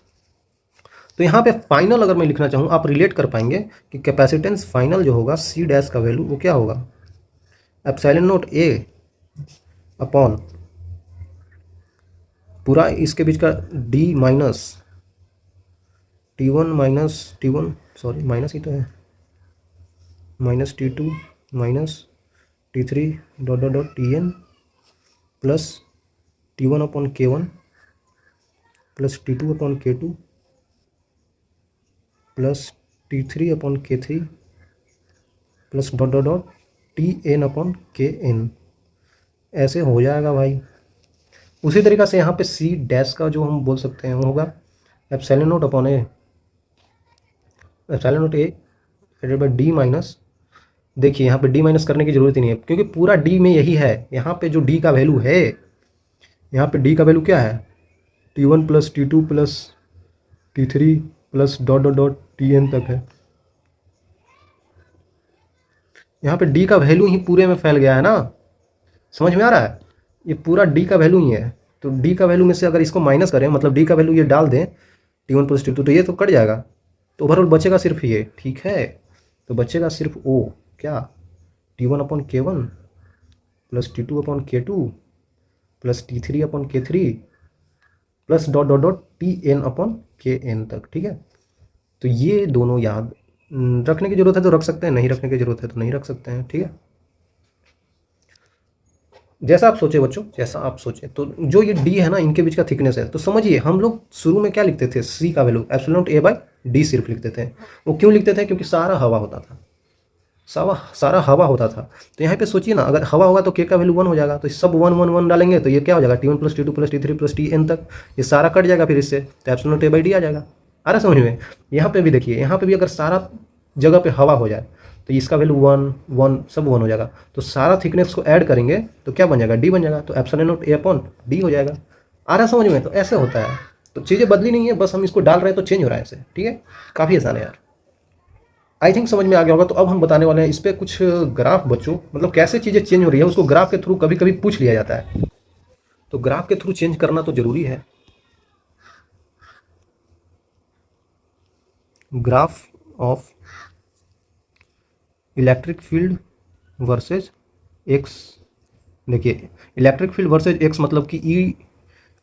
तो यहाँ पे फाइनल अगर मैं लिखना चाहूँ, आप रिलेट कर पाएंगे कि कैपेसिटेंस फाइनल जो होगा सी डैश का वैल्यू वो क्या होगा, एप्सिलॉन नॉट ए अपॉन पूरा इसके बीच का D minus T1 sorry minus ही तो है, minus T2 minus T3 dot dot dot Tn plus T1 upon K1 plus T2 upon K2 plus T3 upon K3 plus dot dot dot Tn upon Kn। ऐसे हो जाएगा भाई। उसी तरीक़ा से यहाँ पे सी डैश का जो हम बोल सकते हैं वो होगा epsilon not upon A, epsilon naught A divided by D minus. देखिए यहाँ पे डी माइनस करने की ज़रूरत ही नहीं है क्योंकि पूरा डी में यही है। यहाँ पे जो डी का वैल्यू है, यहाँ पे डी का वैल्यू क्या है, T1 plus T2 plus T3 plus dot dot dot Tn तक है। यहाँ पे डी का वैल्यू ही पूरे में फैल गया है ना, समझ में आ रहा है। ये पूरा डी का वैल्यू ही है। तो डी का वैल्यू में से अगर इसको माइनस करें, मतलब डी का वैल्यू ये डाल दें T1 प्लस T2, तो ये तो कट जाएगा। तो ओवरऑल बचेगा सिर्फ ये, ठीक है। तो बचेगा सिर्फ ओ क्या, T1 upon K1 plus T2 upon K2 plus T3 upon K3 plus dot dot dot Tn upon Kn तक, ठीक है। तो ये दोनों याद रखने की ज़रूरत है तो रख सकते हैं, नहीं रखने की ज़रूरत है तो नहीं रख सकते हैं, ठीक है। जैसा आप सोचे बच्चों, जैसा आप सोचे। तो जो ये डी है ना, इनके बीच का थिकनेस है। तो समझिए हम लोग शुरू में क्या लिखते थे, सी का value epsilon naught A by D सिर्फ लिखते थे। वो क्यों लिखते थे, क्योंकि सारा हवा होता था, सारा हवा होता था। तो यहाँ पे सोचिए ना, अगर हवा होगा तो के का वैल्यू 1 हो जाएगा। तो सब 1 1 1 डालेंगे तो ये क्या हो जाएगा, T1 plus T2 plus T3 plus Tn तक, ये सारा कट जाएगा फिर इससे। तो epsilon naught A by D आ जाएगा। आ रहा समझ में। यहाँ पे भी देखिए, यहाँ पे भी अगर सारा जगह पे हवा हो जाए तो इसका वैल्यू 1 1 सब 1 हो जाएगा। तो सारा थिकनेस को ऐड करेंगे तो क्या बन जाएगा, डी बन जाएगा। तो epsilon naught A upon D हो जाएगा। आ रहा समझ में। तो ऐसे होता है। तो चीज़ें बदली नहीं है, बस हम इसको डाल रहे हैं तो चेंज हो रहा है ऐसे, ठीक है। काफ़ी आसान है यार, आई थिंक समझ में आ गया होगा। तो अब हम बताने वाले हैं इस पर कुछ ग्राफ बच्चों, मतलब कैसे चीज़ें चेंज हो रही है उसको ग्राफ के थ्रू कभी कभी पूछ लिया जाता है। तो ग्राफ के थ्रू चेंज करना तो ज़रूरी है। Graph of electric field versus x. देखिए इलेक्ट्रिक फील्ड वर्सेज एक्स मतलब कि ई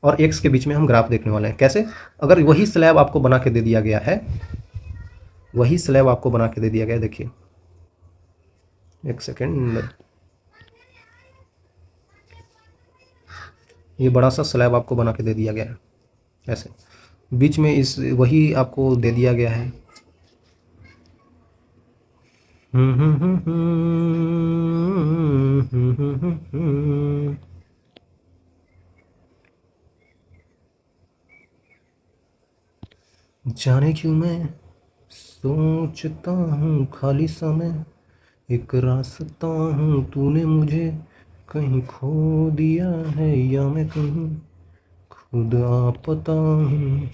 और एक्स के बीच में हम ग्राफ देखने वाले हैं। कैसे, अगर वही स्लैब आपको बना के दे दिया गया है, वही स्लैब आपको बना के दे दिया गया है। देखिए एक सेकेंड, ये बड़ा सा स्लैब आपको बना के दे दिया गया है ऐसे, बीच में इस वही आपको दे दिया गया है। जाने क्यों मैं सोचता हूँ खाली समय, एक रास्ता हूँ तूने मुझे कहीं खो दिया है, या मैं कहीं खुद आ पता हूँ,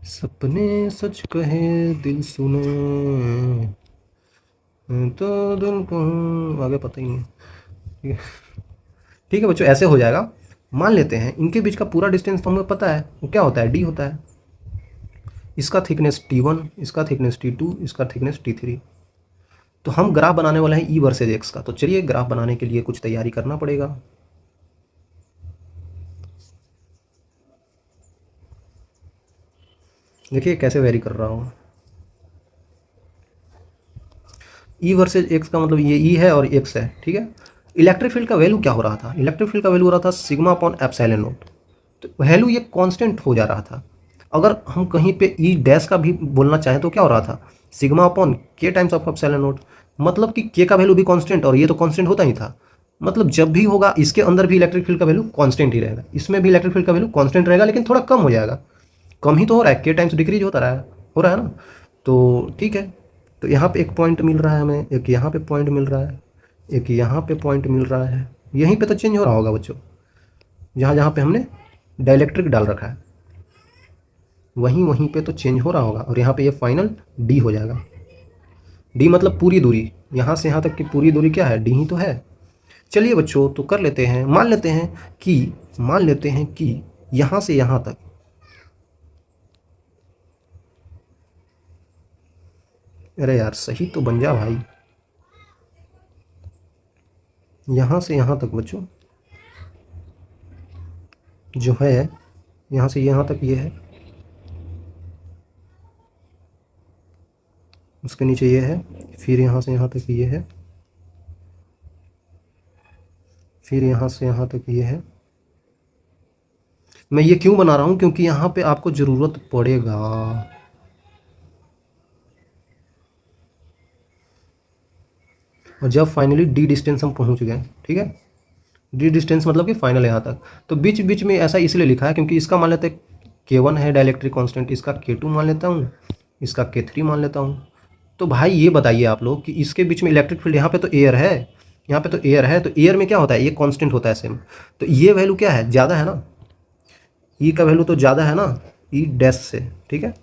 सपने सच कहे दिल सुने तो दिल को आगे पता ही नहीं। ठीक है, ठीक है बच्चों, ऐसे हो जाएगा। मान लेते हैं इनके बीच का पूरा डिस्टेंस तो हमें पता है, वो क्या होता है, डी होता है। इसका थिकनेस T1, इसका थिकनेस T2, इसका थिकनेस T3। तो हम ग्राफ बनाने वाले हैं ई वर्सेज एक्स का। तो चलिए ग्राफ बनाने के लिए कुछ तैयारी करना पड़ेगा। देखिए कैसे वेरी कर रहा हूँ। ई वर्सेज एक्स का मतलब ये ई है और एक्स है, ठीक है। इलेक्ट्रिक फील्ड का वैल्यू क्या हो रहा था, इलेक्ट्रिक फील्ड का वैल्यू हो रहा था सिग्मा अपॉन एप्सिलॉन नोट। तो वैल्यू ये कांस्टेंट हो जा रहा था। अगर हम कहीं पे ई डैश का भी बोलना चाहें तो क्या हो रहा था, सिग्मा अपॉन के टाइम्स ऑफ एप्सिलॉन नोट। मतलब कि के का वैल्यू भी कांस्टेंट और ये तो कांस्टेंट होता ही था। मतलब जब भी होगा इसके अंदर भी इलेक्ट्रिक फील्ड का वैल्यू कांस्टेंट ही रहेगा, इसमें भी इलेक्ट्रिक फील्ड का वैल्यू कांस्टेंट रहेगा, लेकिन थोड़ा कम हो जाएगा। कम ही तो हो रहा है, के टाइम्स डिक्रीज होता रहा है, हो रहा है ना। तो ठीक है, तो यहाँ पे एक पॉइंट मिल रहा है हमें, एक यहाँ पे पॉइंट मिल रहा है, एक यहाँ पे पॉइंट मिल रहा है। यहीं पे तो चेंज हो रहा होगा बच्चों, जहाँ जहाँ पे हमने डाइलेक्ट्रिक डाल रखा है वहीं वहीं पे तो चेंज हो रहा होगा। और यहाँ पे ये फाइनल डी हो जाएगा। डी मतलब पूरी दूरी, यहाँ से यहाँ तक की पूरी दूरी क्या है, डी ही तो है। चलिए बच्चों, तो कर लेते हैं, मान लेते हैं कि यहाँ से यहाँ तक, अरे यार सही तो बन जा भाई, यहाँ से यहाँ तक बच्चों जो है, यहाँ से यहाँ तक ये है, उसके नीचे ये है, फिर यहाँ से यहाँ तक ये है, फिर यहाँ से यहाँ तक ये है। मैं ये क्यों बना रहा हूँ, क्योंकि यहाँ पे आपको ज़रूरत पड़ेगा। और जब फाइनली डी डिस्टेंस हम पहुँच गए, ठीक है, डी डिस्टेंस मतलब कि फाइनल यहाँ तक, तो बीच बीच में ऐसा इसलिए लिखा है क्योंकि इसका मान लेते हैं K1 है डाइलेक्ट्रिक कांस्टेंट, इसका K2 मान लेता हूँ, इसका K3 मान लेता हूँ। तो भाई ये बताइए आप लोग कि इसके बीच में इलेक्ट्रिक फील्ड, यहाँ पे तो एयर है, यहाँ पे तो एयर है, तो एयर में क्या होता है, ये कांस्टेंट होता है सेम। तो ये वैल्यू क्या है, ज़्यादा है ना, ई का वैल्यू तो ज़्यादा है ना ई डैश से, ठीक है।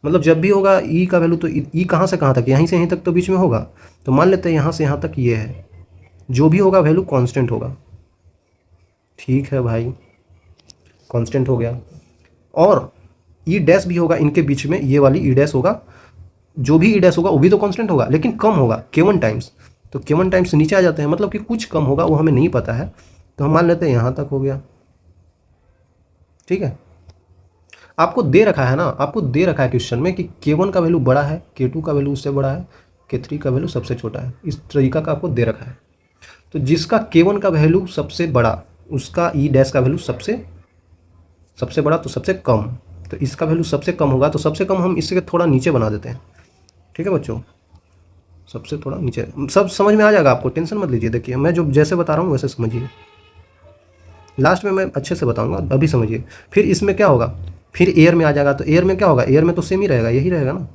मतलब जब भी होगा ई का वैल्यू तो ई कहाँ से कहाँ तक, यहीं से यहीं तक तो बीच में होगा। तो मान लेते हैं यहाँ से यहाँ तक ये है, जो भी होगा वैल्यू कांस्टेंट होगा। ठीक है भाई, कांस्टेंट हो गया। और ई डैश भी होगा इनके बीच में, ये वाली ई डैश होगा, जो भी ई डैश होगा वो भी तो कांस्टेंट होगा, लेकिन कम होगा K1 टाइम्स। तो K1 टाइम्स नीचे आ जाते हैं, मतलब कि कुछ कम होगा, वो हमें नहीं पता है। तो हम मान लेते हैं यहाँ तक हो गया, ठीक है। आपको दे रखा है ना, आपको दे रखा है क्वेश्चन में कि K1 का वैल्यू बड़ा है, K2 का वैल्यू उससे बड़ा है, K3 का वैल्यू सबसे छोटा है, इस तरीका का आपको दे रखा है। तो जिसका K1 का वैल्यू सबसे बड़ा, उसका ई डैश का वैल्यू सबसे बड़ा तो सबसे कम, तो इसका वैल्यू सबसे कम होगा, तो सबसे कम हम इससे थोड़ा नीचे बना देते हैं, ठीक है बच्चों, सबसे थोड़ा नीचे। सब समझ में आ जाएगा आपको, टेंशन मत लीजिए। देखिए मैं जो जैसे बता रहा हूँ वैसे समझिए, लास्ट में मैं अच्छे से बताऊंगा, अभी समझिए। फिर इसमें क्या होगा, फिर एयर में आ जाएगा, तो एयर में क्या होगा, एयर में तो सेम ही रहेगा, यही रहेगा ना,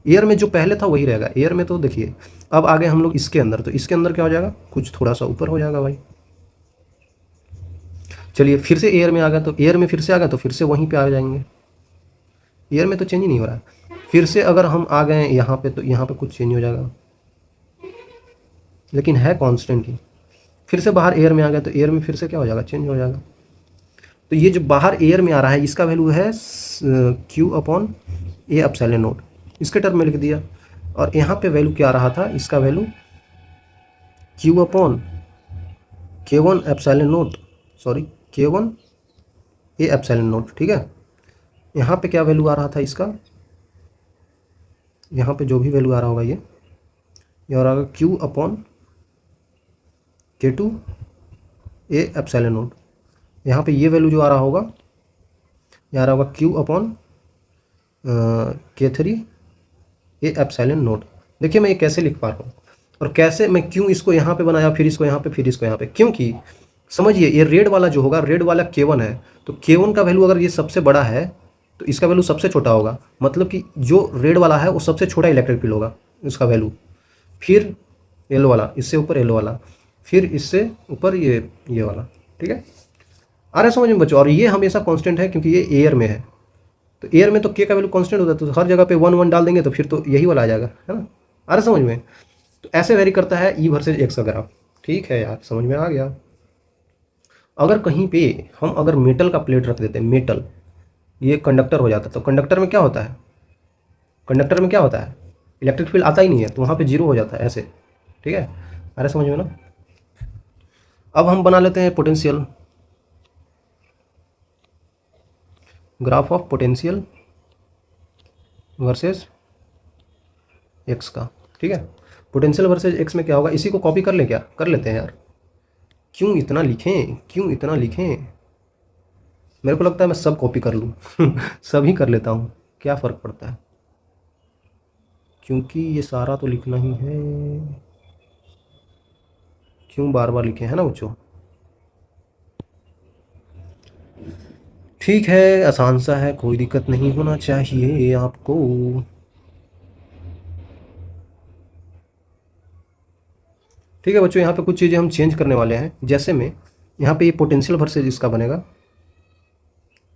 एयर में जो पहले था वही रहेगा। एयर में तो देखिए अब आगे हम लोग इसके अंदर, तो इसके अंदर क्या हो जाएगा, कुछ थोड़ा सा ऊपर हो जाएगा भाई। चलिए फिर से एयर में आ गया, तो एयर में फिर से आ गया, तो फिर से वहीं पे आ जाएंगे। एयर में तो चेंज ही नहीं हो रहा है। फिर से अगर हम आ गए यहाँ पे, तो यहाँ पे कुछ चेंज हो जाएगा, लेकिन है कांस्टेंट ही। फिर से बाहर एयर में आ गया, तो एयर में फिर से क्या हो जाएगा, चेंज हो जाएगा। तो ये जो बाहर एयर में आ रहा है इसका वैल्यू है Q upon A epsilon note, इसके टर्म में लिख दिया। और यहाँ पे वैल्यू क्या आ रहा था, इसका value Q upon K1 epsilon note, sorry K1 A epsilon note, ठीक है। यहाँ पे क्या वैल्यू आ रहा था इसका, यहाँ पे जो भी वैल्यू आ रहा होगा ये आ रहा होगा Q upon K2 A epsilon note. यहाँ पे ये वैल्यू जो आ रहा होगा, ये आ रहा होगा Q upon K3 A epsilon note. देखिए मैं ये कैसे लिख पा रहा हूँ, और कैसे मैं क्यों इसको यहाँ पे बनाया, फिर इसको यहाँ पे, फिर इसको यहाँ पे, क्योंकि समझिए ये रेड वाला जो होगा, रेड वाला K1 है, तो K1 का वैल्यू अगर ये सबसे बड़ा है तो इसका वैल्यू सबसे छोटा होगा। मतलब कि जो रेड वाला है वो सबसे छोटा इलेक्ट्रिक फील्ड होगा इसका वैल्यू। फिर येलो वाला, इससे ऊपर येलो वाला, फिर इससे ऊपर ये वाला, ठीक है। आ रहा है समझ में बच्चों। और ये हमेशा कांस्टेंट है क्योंकि ये एयर में है, तो एयर में तो के का वैल्यू कांस्टेंट होता है, तो हर जगह पे 1 1 डाल देंगे तो फिर तो यही वाला आ जाएगा, है ना। आ रहा समझ में। तो ऐसे वेरी करता है ई वर्सेज एक्स का ग्राफ। ठीक है यार, समझ में आ गया। अगर कहीं पे हम अगर मेटल का प्लेट रख देते हैं, मेटल ये कंडक्टर हो जाता है, तो कंडक्टर में क्या होता है, कंडक्टर में क्या होता है, इलेक्ट्रिक फील्ड आता ही नहीं है, तो वहाँ पे जीरो हो जाता है ऐसे, ठीक है। अरे समझ में ना। अब हम बना लेते हैं potential, graph of potential versus x का, ठीक है। पोटेंशियल वर्सेस एक्स में क्या होगा, इसी को कॉपी कर ले, क्या कर लेते हैं यार, क्यों इतना लिखें, क्यों इतना लिखें? मेरे को लगता है मैं सब कॉपी कर लूँ सभी कर लेता हूँ, क्या फ़र्क पड़ता है, क्योंकि ये सारा तो लिखना ही है। क्यों बार बार लिखे, है ना बच्चों? ठीक है, आसान सा है, कोई दिक्कत नहीं होना चाहिए आपको। ठीक है बच्चों, यहाँ पे कुछ चीज़ें हम चेंज करने वाले हैं। जैसे में यहाँ पे ये पोटेंशियल वर्सेज इसका बनेगा,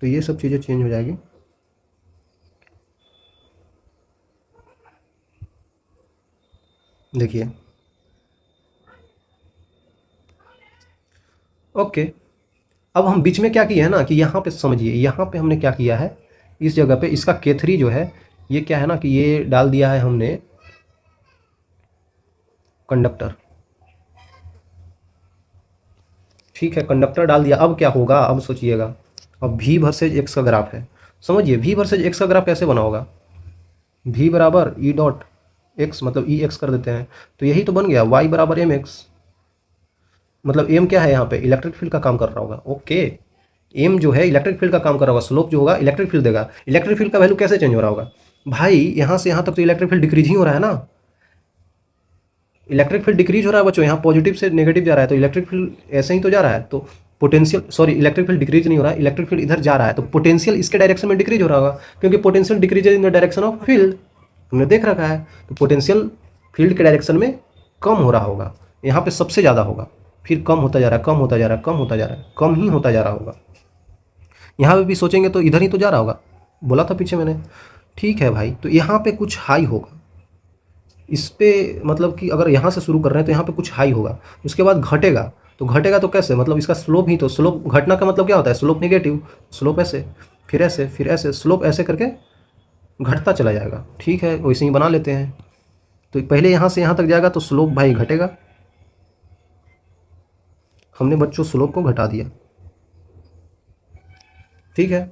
तो ये सब चीज़ें चेंज हो जाएगी। देखिए, ओके। अब हम बीच में क्या किया है ना, कि यहाँ पे समझिए, यहाँ पे हमने क्या किया है, इस जगह पे इसका K3 जो है, ये क्या है ना, कि ये डाल दिया है हमने कंडक्टर। ठीक है, कंडक्टर डाल दिया। अब क्या होगा, अब सोचिएगा, अब V वर्सेज एक्स का ग्राफ है। समझिए, V वर्सेज एक्स का ग्राफ कैसे बना होगा, V बराबर ई डॉट एक्स, मतलब ई एक्स कर देते हैं, तो यही तो बन गया, Y बराबर एम एक्स। मतलब एम क्या है यहाँ पे, इलेक्ट्रिक फील्ड का काम कर रहा होगा। ओके, एम जो है इलेक्ट्रिक फील्ड का काम कर रहा होगा, स्लोप जो होगा इलेक्ट्रिक फील्ड देगा। इलेक्ट्रिक फील्ड का वैल्यू कैसे चेंज हो रहा होगा भाई, यहाँ से यहाँ तक तो इलेक्ट्रिक फील्ड डिक्रीज ही हो रहा है ना। इलेक्ट्रिक फील्ड डिक्रीज हो रहा है बच्चों, यहाँ पॉजिटिव से नेगेटिव जा रहा है, तो इलेक्ट्रिक फील्ड ऐसे ही तो जा रहा है। तो potential, sorry, electric field decrease नहीं हो रहा है, इलेक्ट्रिक फील्ड इधर जा रहा है, तो पोटेंशियल इसके डायरेक्शन में डिक्रीज हो रहा होगा, क्योंकि potential decrease in the direction of field, हमने देख रखा है। तो पोटेंशियल फील्ड के डायरेक्शन में कम हो रहा होगा, यहाँ पे सबसे ज़्यादा होगा, फिर कम होता जा रहा है, कम होता जा रहा है, कम होता जा रहा है, कम ही होता जा रहा होगा। यहाँ पे भी सोचेंगे तो इधर ही तो जा रहा होगा, बोला था पीछे मैंने। ठीक है भाई, तो यहाँ पे कुछ हाई होगा, इस पे मतलब कि अगर यहाँ से शुरू कर रहे हैं तो यहाँ पे कुछ हाई होगा, उसके बाद घटेगा। तो घटेगा तो कैसे, मतलब इसका स्लोप ही, तो स्लोप घटना का मतलब क्या होता है, स्लोप नेगेटिव, स्लोप ऐसे, फिर ऐसे, फिर ऐसे, स्लोप ऐसे करके घटता चला जाएगा। ठीक है, वैसे ही बना लेते हैं। तो पहले यहाँ से यहाँ तक जाएगा तो स्लोप भाई घटेगा, हमने बच्चों स्लोप को घटा दिया। ठीक है,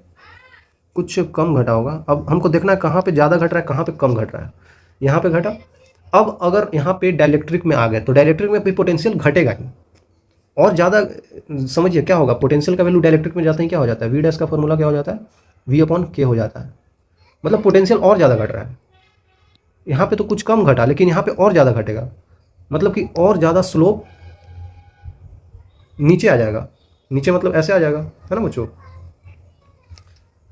कुछ कम घटा होगा। अब हमको देखना है कहाँ पे ज़्यादा घट रहा है, कहाँ पे कम घट रहा है। यहाँ पे घटा। अब अगर यहाँ पे डाइलेक्ट्रिक में आ गए तो डाइलेक्ट्रिक में भी पोटेंशियल घटेगा ही, और ज़्यादा। समझिए क्या होगा, पोटेंशियल का वैल्यू डाइलेक्ट्रिक में जाता ही क्या हो जाता है, वी डैश का फॉर्मूला क्या हो जाता है, V अपॉन K हो जाता है। मतलब पोटेंशियल और ज़्यादा घट रहा है। यहाँ पे तो कुछ कम घटा, लेकिन यहाँ पे और ज़्यादा घटेगा, मतलब कि और ज़्यादा स्लोप नीचे आ जाएगा। नीचे मतलब ऐसे आ जाएगा, है ना बच्चों?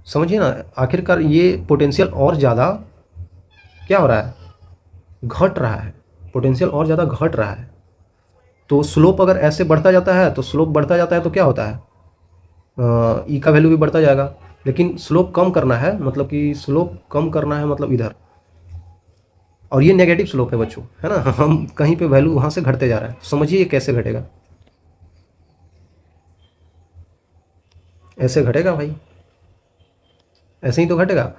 समझिए ना, आखिरकार ये पोटेंशियल और ज़्यादा क्या हो रहा है, घट रहा है, पोटेंशियल और ज़्यादा घट रहा है। तो स्लोप अगर ऐसे बढ़ता जाता है, तो स्लोप बढ़ता जाता है तो क्या होता है, ई का वैल्यू भी बढ़ता जाएगा। लेकिन स्लोप कम करना है, मतलब कि स्लोप कम करना है मतलब इधर, और ये नेगेटिव स्लोप है बच्चों, है ना, हम कहीं पे वैल्यू वहाँ से घटते जा रहा है। समझिए ये कैसे घटेगा, ऐसे घटेगा भाई, ऐसे ही तो घटेगा।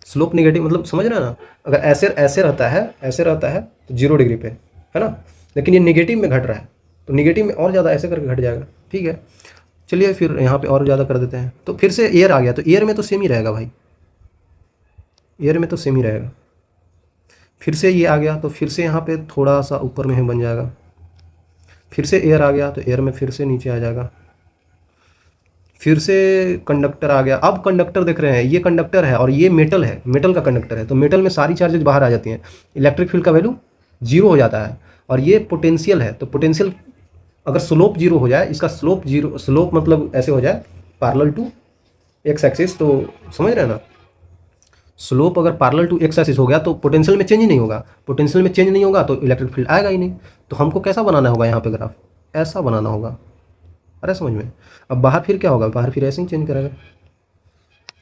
स्लोप नेगेटिव मतलब समझ रहे हैं ना, अगर ऐसे ऐसे रहता है, ऐसे रहता है तो 0 डिग्री पे, है ना, लेकिन ये नेगेटिव में घट रहा है, तो नेगेटिव में और ज़्यादा ऐसे करके घट जाएगा। ठीक है, चलिए फिर यहाँ पे और ज़्यादा कर देते हैं। तो फिर से एयर आ गया, तो एयर में तो सेम ही रहेगा भाई, एयर में तो सेम ही रहेगा। फिर से ये आ गया, तो फिर से यहाँ पे थोड़ा सा ऊपर में ही बन जाएगा। फिर से एयर आ गया, तो एयर में फिर से नीचे आ जाएगा। फिर से कंडक्टर आ गया। अब कंडक्टर देख रहे हैं, ये कंडक्टर है और ये मेटल है, मेटल का कंडक्टर है, तो मेटल में सारी चार्जेज बाहर आ जाती हैं, इलेक्ट्रिक फील्ड का वैल्यू 0 हो जाता है। और ये पोटेंशियल है, तो पोटेंशियल अगर स्लोप 0 हो जाए, इसका स्लोप 0, स्लोप मतलब ऐसे हो जाए पैरेलल टू एक्स एक्सिस, तो समझ रहे हैं ना, स्लोप अगर पैरेलल टू एक्स एक्सिस हो गया तो पोटेंशियल में चेंज ही नहीं होगा, पोटेंशियल में चेंज नहीं होगा तो इलेक्ट्रिक फील्ड आएगा ही नहीं। तो हमको कैसा बनाना होगा, यहाँ पे ग्राफ ऐसा बनाना होगा। अरे समझ में, अब बाहर फिर क्या होगा, बाहर फिर ऐसे ही चेंज करेगा।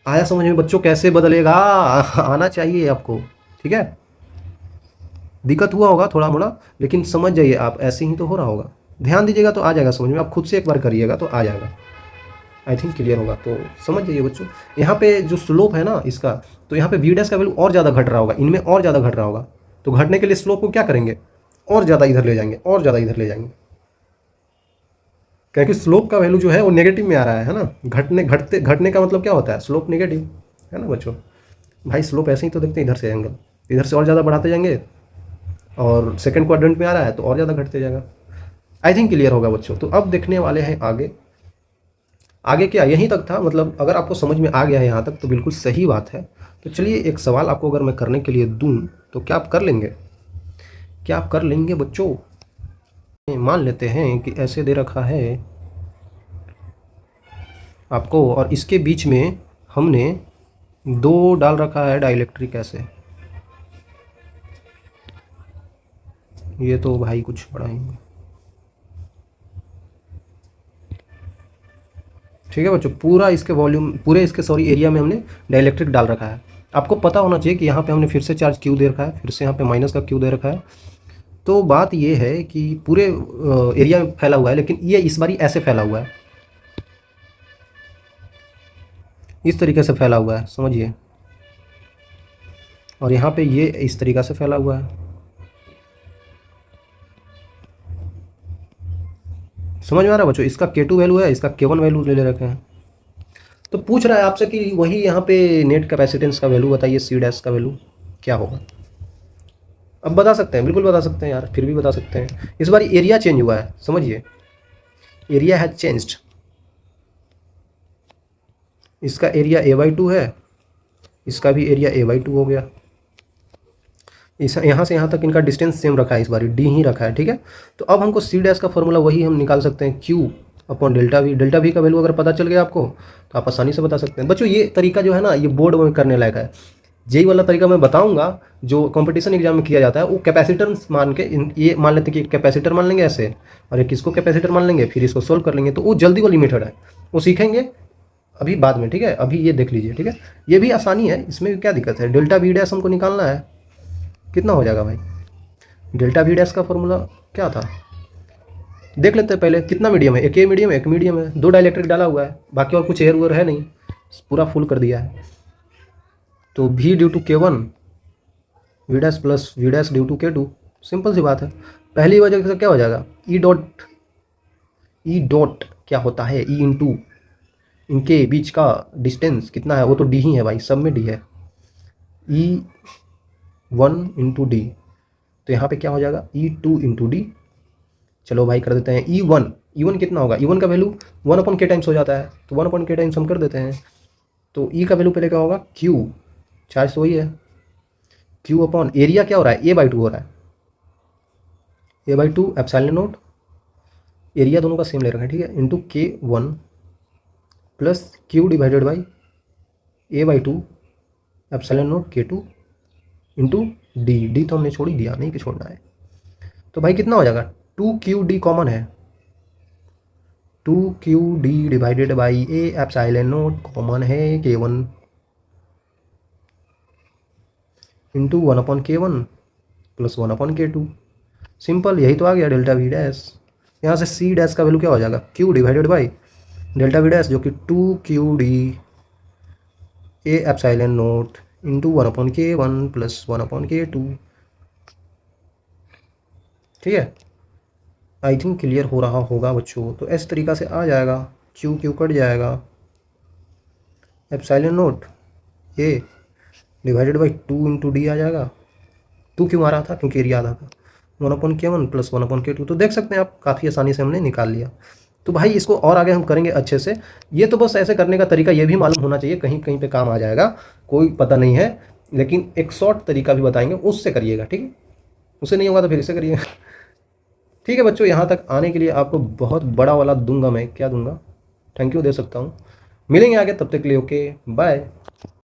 आया समझ में बच्चों कैसे बदलेगा, आना चाहिए आपको। ठीक है, दिक्कत हुआ होगा थोड़ा मोड़ा, लेकिन समझ जाइए आप, ऐसे ही तो हो रहा होगा, ध्यान दीजिएगा तो आ जाएगा समझ में। आप खुद से एक बार करिएगा तो आ जाएगा, आई थिंक क्लियर होगा। तो समझ जाइए बच्चों, यहाँ पे जो स्लोप है ना इसका, तो यहाँ पे वी डैश का वैल्यू और ज़्यादा घट रहा होगा, इनमें और ज़्यादा घट रहा होगा। तो घटने के लिए स्लोप को क्या करेंगे, और ज़्यादा इधर ले जाएंगे, और ज़्यादा इधर ले जाएंगे, क्योंकि स्लोप का वैल्यू जो है वो नेगेटिव में आ रहा है ना। घटने का मतलब क्या होता है, स्लोप नेगेटिव, है ना बच्चों। भाई स्लोप ऐसे ही तो देखते हैं, इधर से एंगल, इधर से और ज़्यादा बढ़ाते जाएंगे, और सेकंड क्वाड्रेंट में आ रहा है तो और ज़्यादा घटते जाएगा। आई थिंक क्लियर होगा बच्चों। तो अब देखने वाले हैं आगे। आगे क्या, यहीं तक था, मतलब अगर आपको समझ में आ गया है यहाँ तक तो बिल्कुल सही बात है। तो चलिए एक सवाल आपको अगर मैं करने के लिए दूँ तो क्या आप कर लेंगे? क्या आप कर लेंगे बच्चों? मान लेते हैं कि ऐसे दे रखा है आपको, और इसके बीच में हमने 2 डाल रखा है डाइलेक्ट्रिक ऐसे। ये तो भाई कुछ बड़ा ही, ठीक है बच्चों, पूरा इसके वॉल्यूम, पूरे इसके सॉरी एरिया में हमने डाइलेक्ट्रिक डाल रखा है। आपको पता होना चाहिए कि यहाँ पे हमने फिर से चार्ज क्यू दे रखा है, फिर से यहाँ पे माइनस का क्यू दे रखा है। तो बात ये है कि पूरे एरिया में फैला हुआ है, लेकिन ये इस बारी ऐसे फैला हुआ है, इस तरीके से फैला हुआ है, समझिए। और यहाँ पे ये इस तरीक़ा से फैला हुआ है, समझ में आ रहा है बच्चों। इसका K2 वैल्यू है, इसका K1 वैल्यू ले रखे हैं। तो पूछ रहा है आपसे कि वही यहाँ पे नेट कैपेसिटेंस का वैल्यू बताइए, सी डैश का वैल्यू क्या होगा। अब बता सकते हैं, बिल्कुल बता सकते हैं यार, फिर भी बता सकते हैं। इस बार एरिया चेंज हुआ है, समझिए, एरिया हैज चेंज्ड। इसका एरिया A/2 है, इसका भी एरिया A/2 हो गया। इस यहाँ से यहाँ तक इनका डिस्टेंस सेम रखा है, इस बार D ही रखा है, ठीक है। तो अब हमको सी डैश का फॉर्मूला वही हम निकाल सकते हैं, Q upon delta we. Delta we का वैल्यू अगर पता चल गया आपको तो आप आसानी से बता सकते हैं बच्चों। ये तरीका जो है ना, ये बोर्ड में करने लायक है। जेई वाला तरीका मैं बताऊंगा जो कंपटीशन एग्जाम में किया जाता है, वो कैपेसिटर मान के ये मान लेते हैं कि कैपेसिटर मान लेंगे ऐसे, और एक इसको कैपेसिटर मान लेंगे, फिर इसको सोल्व कर लेंगे। तो वो जल्दी वाली मेथड है, वो सीखेंगे अभी बाद में, ठीक है। अभी ये देख लीजिए, ठीक है। ये भी आसानी है, इसमें भी क्या दिक्कत है। डेल्टा वी डैश हमको निकालना है, कितना हो जाएगा भाई? डेल्टा वी डैश का फॉर्मूला क्या था देख लेते हैं पहले। कितना मीडियम है? एक ये मीडियम है, एक मीडियम है, 2 डाइलेक्ट्रिक डाला हुआ है, बाकी और कुछ एयर वुअर है नहीं, पूरा फुल कर दिया है। तो V due to K1 V dash plus V dash due to K2, simple सी बात है। पहली वजह से क्या हो जाएगा, ई डॉट क्या होता है, ई इंटू इनके बीच का डिस्टेंस कितना है, वो तो D ही है भाई, सब में D है, E1 इंटू डी। तो यहाँ पे क्या हो जाएगा, E2 इंटू डी। चलो भाई कर देते हैं E1 कितना होगा, E1 का वैल्यू 1/k टाइम्स हो जाता है, तो 1/k टाइम्स हम कर देते हैं। तो E का वैल्यू पहले क्या होगा, Q, चार्ज तो वही है, Q अपॉन एरिया क्या हो रहा है, A/2 हो रहा है, A/2 एप्सिलॉन नॉट, एरिया दोनों का सेम ले रखा है, ठीक है, into K1 plus Q divided by A/2 epsilon not K2 into D तो हमने छोड़ ही दिया, नहीं कि छोड़ना है। तो भाई कितना हो जाएगा, 2QD कॉमन है, 2QD divided by A epsilon not common है, K1 into 1/K1 plus 1/K2। Simple, यही तो आ गया डेल्टा वी डैश। यहाँ से सी डैश का वैल्यू क्या हो जाएगा, Q divided by delta V dash, जो कि 2QD A epsilon not into 1/K1 plus 1/K2, ठीक है। आई थिंक क्लियर हो रहा होगा बच्चों। तो इस तरीक़ा से आ जाएगा, Q कट जाएगा, epsilon naught A divided by 2 into D आ जाएगा। 2 क्यों आ रहा था, क्योंकि एरिया आधा था, 1/K1 प्लस 1/K2। तो देख सकते हैं आप, काफ़ी आसानी से हमने निकाल लिया। तो भाई इसको और आगे हम करेंगे अच्छे से। ये तो बस ऐसे करने का तरीका ये भी मालूम होना चाहिए, कहीं कहीं पे काम आ जाएगा, कोई पता नहीं है, लेकिन एक शॉर्ट तरीका भी बताएंगे, उससे करिएगा, ठीक है। उससे नहीं होगा तो फिर इससे करिएगा, ठीक है बच्चों। यहाँ तक आने के लिए आपको बहुत बड़ा वाला दूंगा मैं, क्या दूंगा, थैंक यू दे सकता हूँ। मिलेंगे आगे, तब तक के लिए ओके बाय।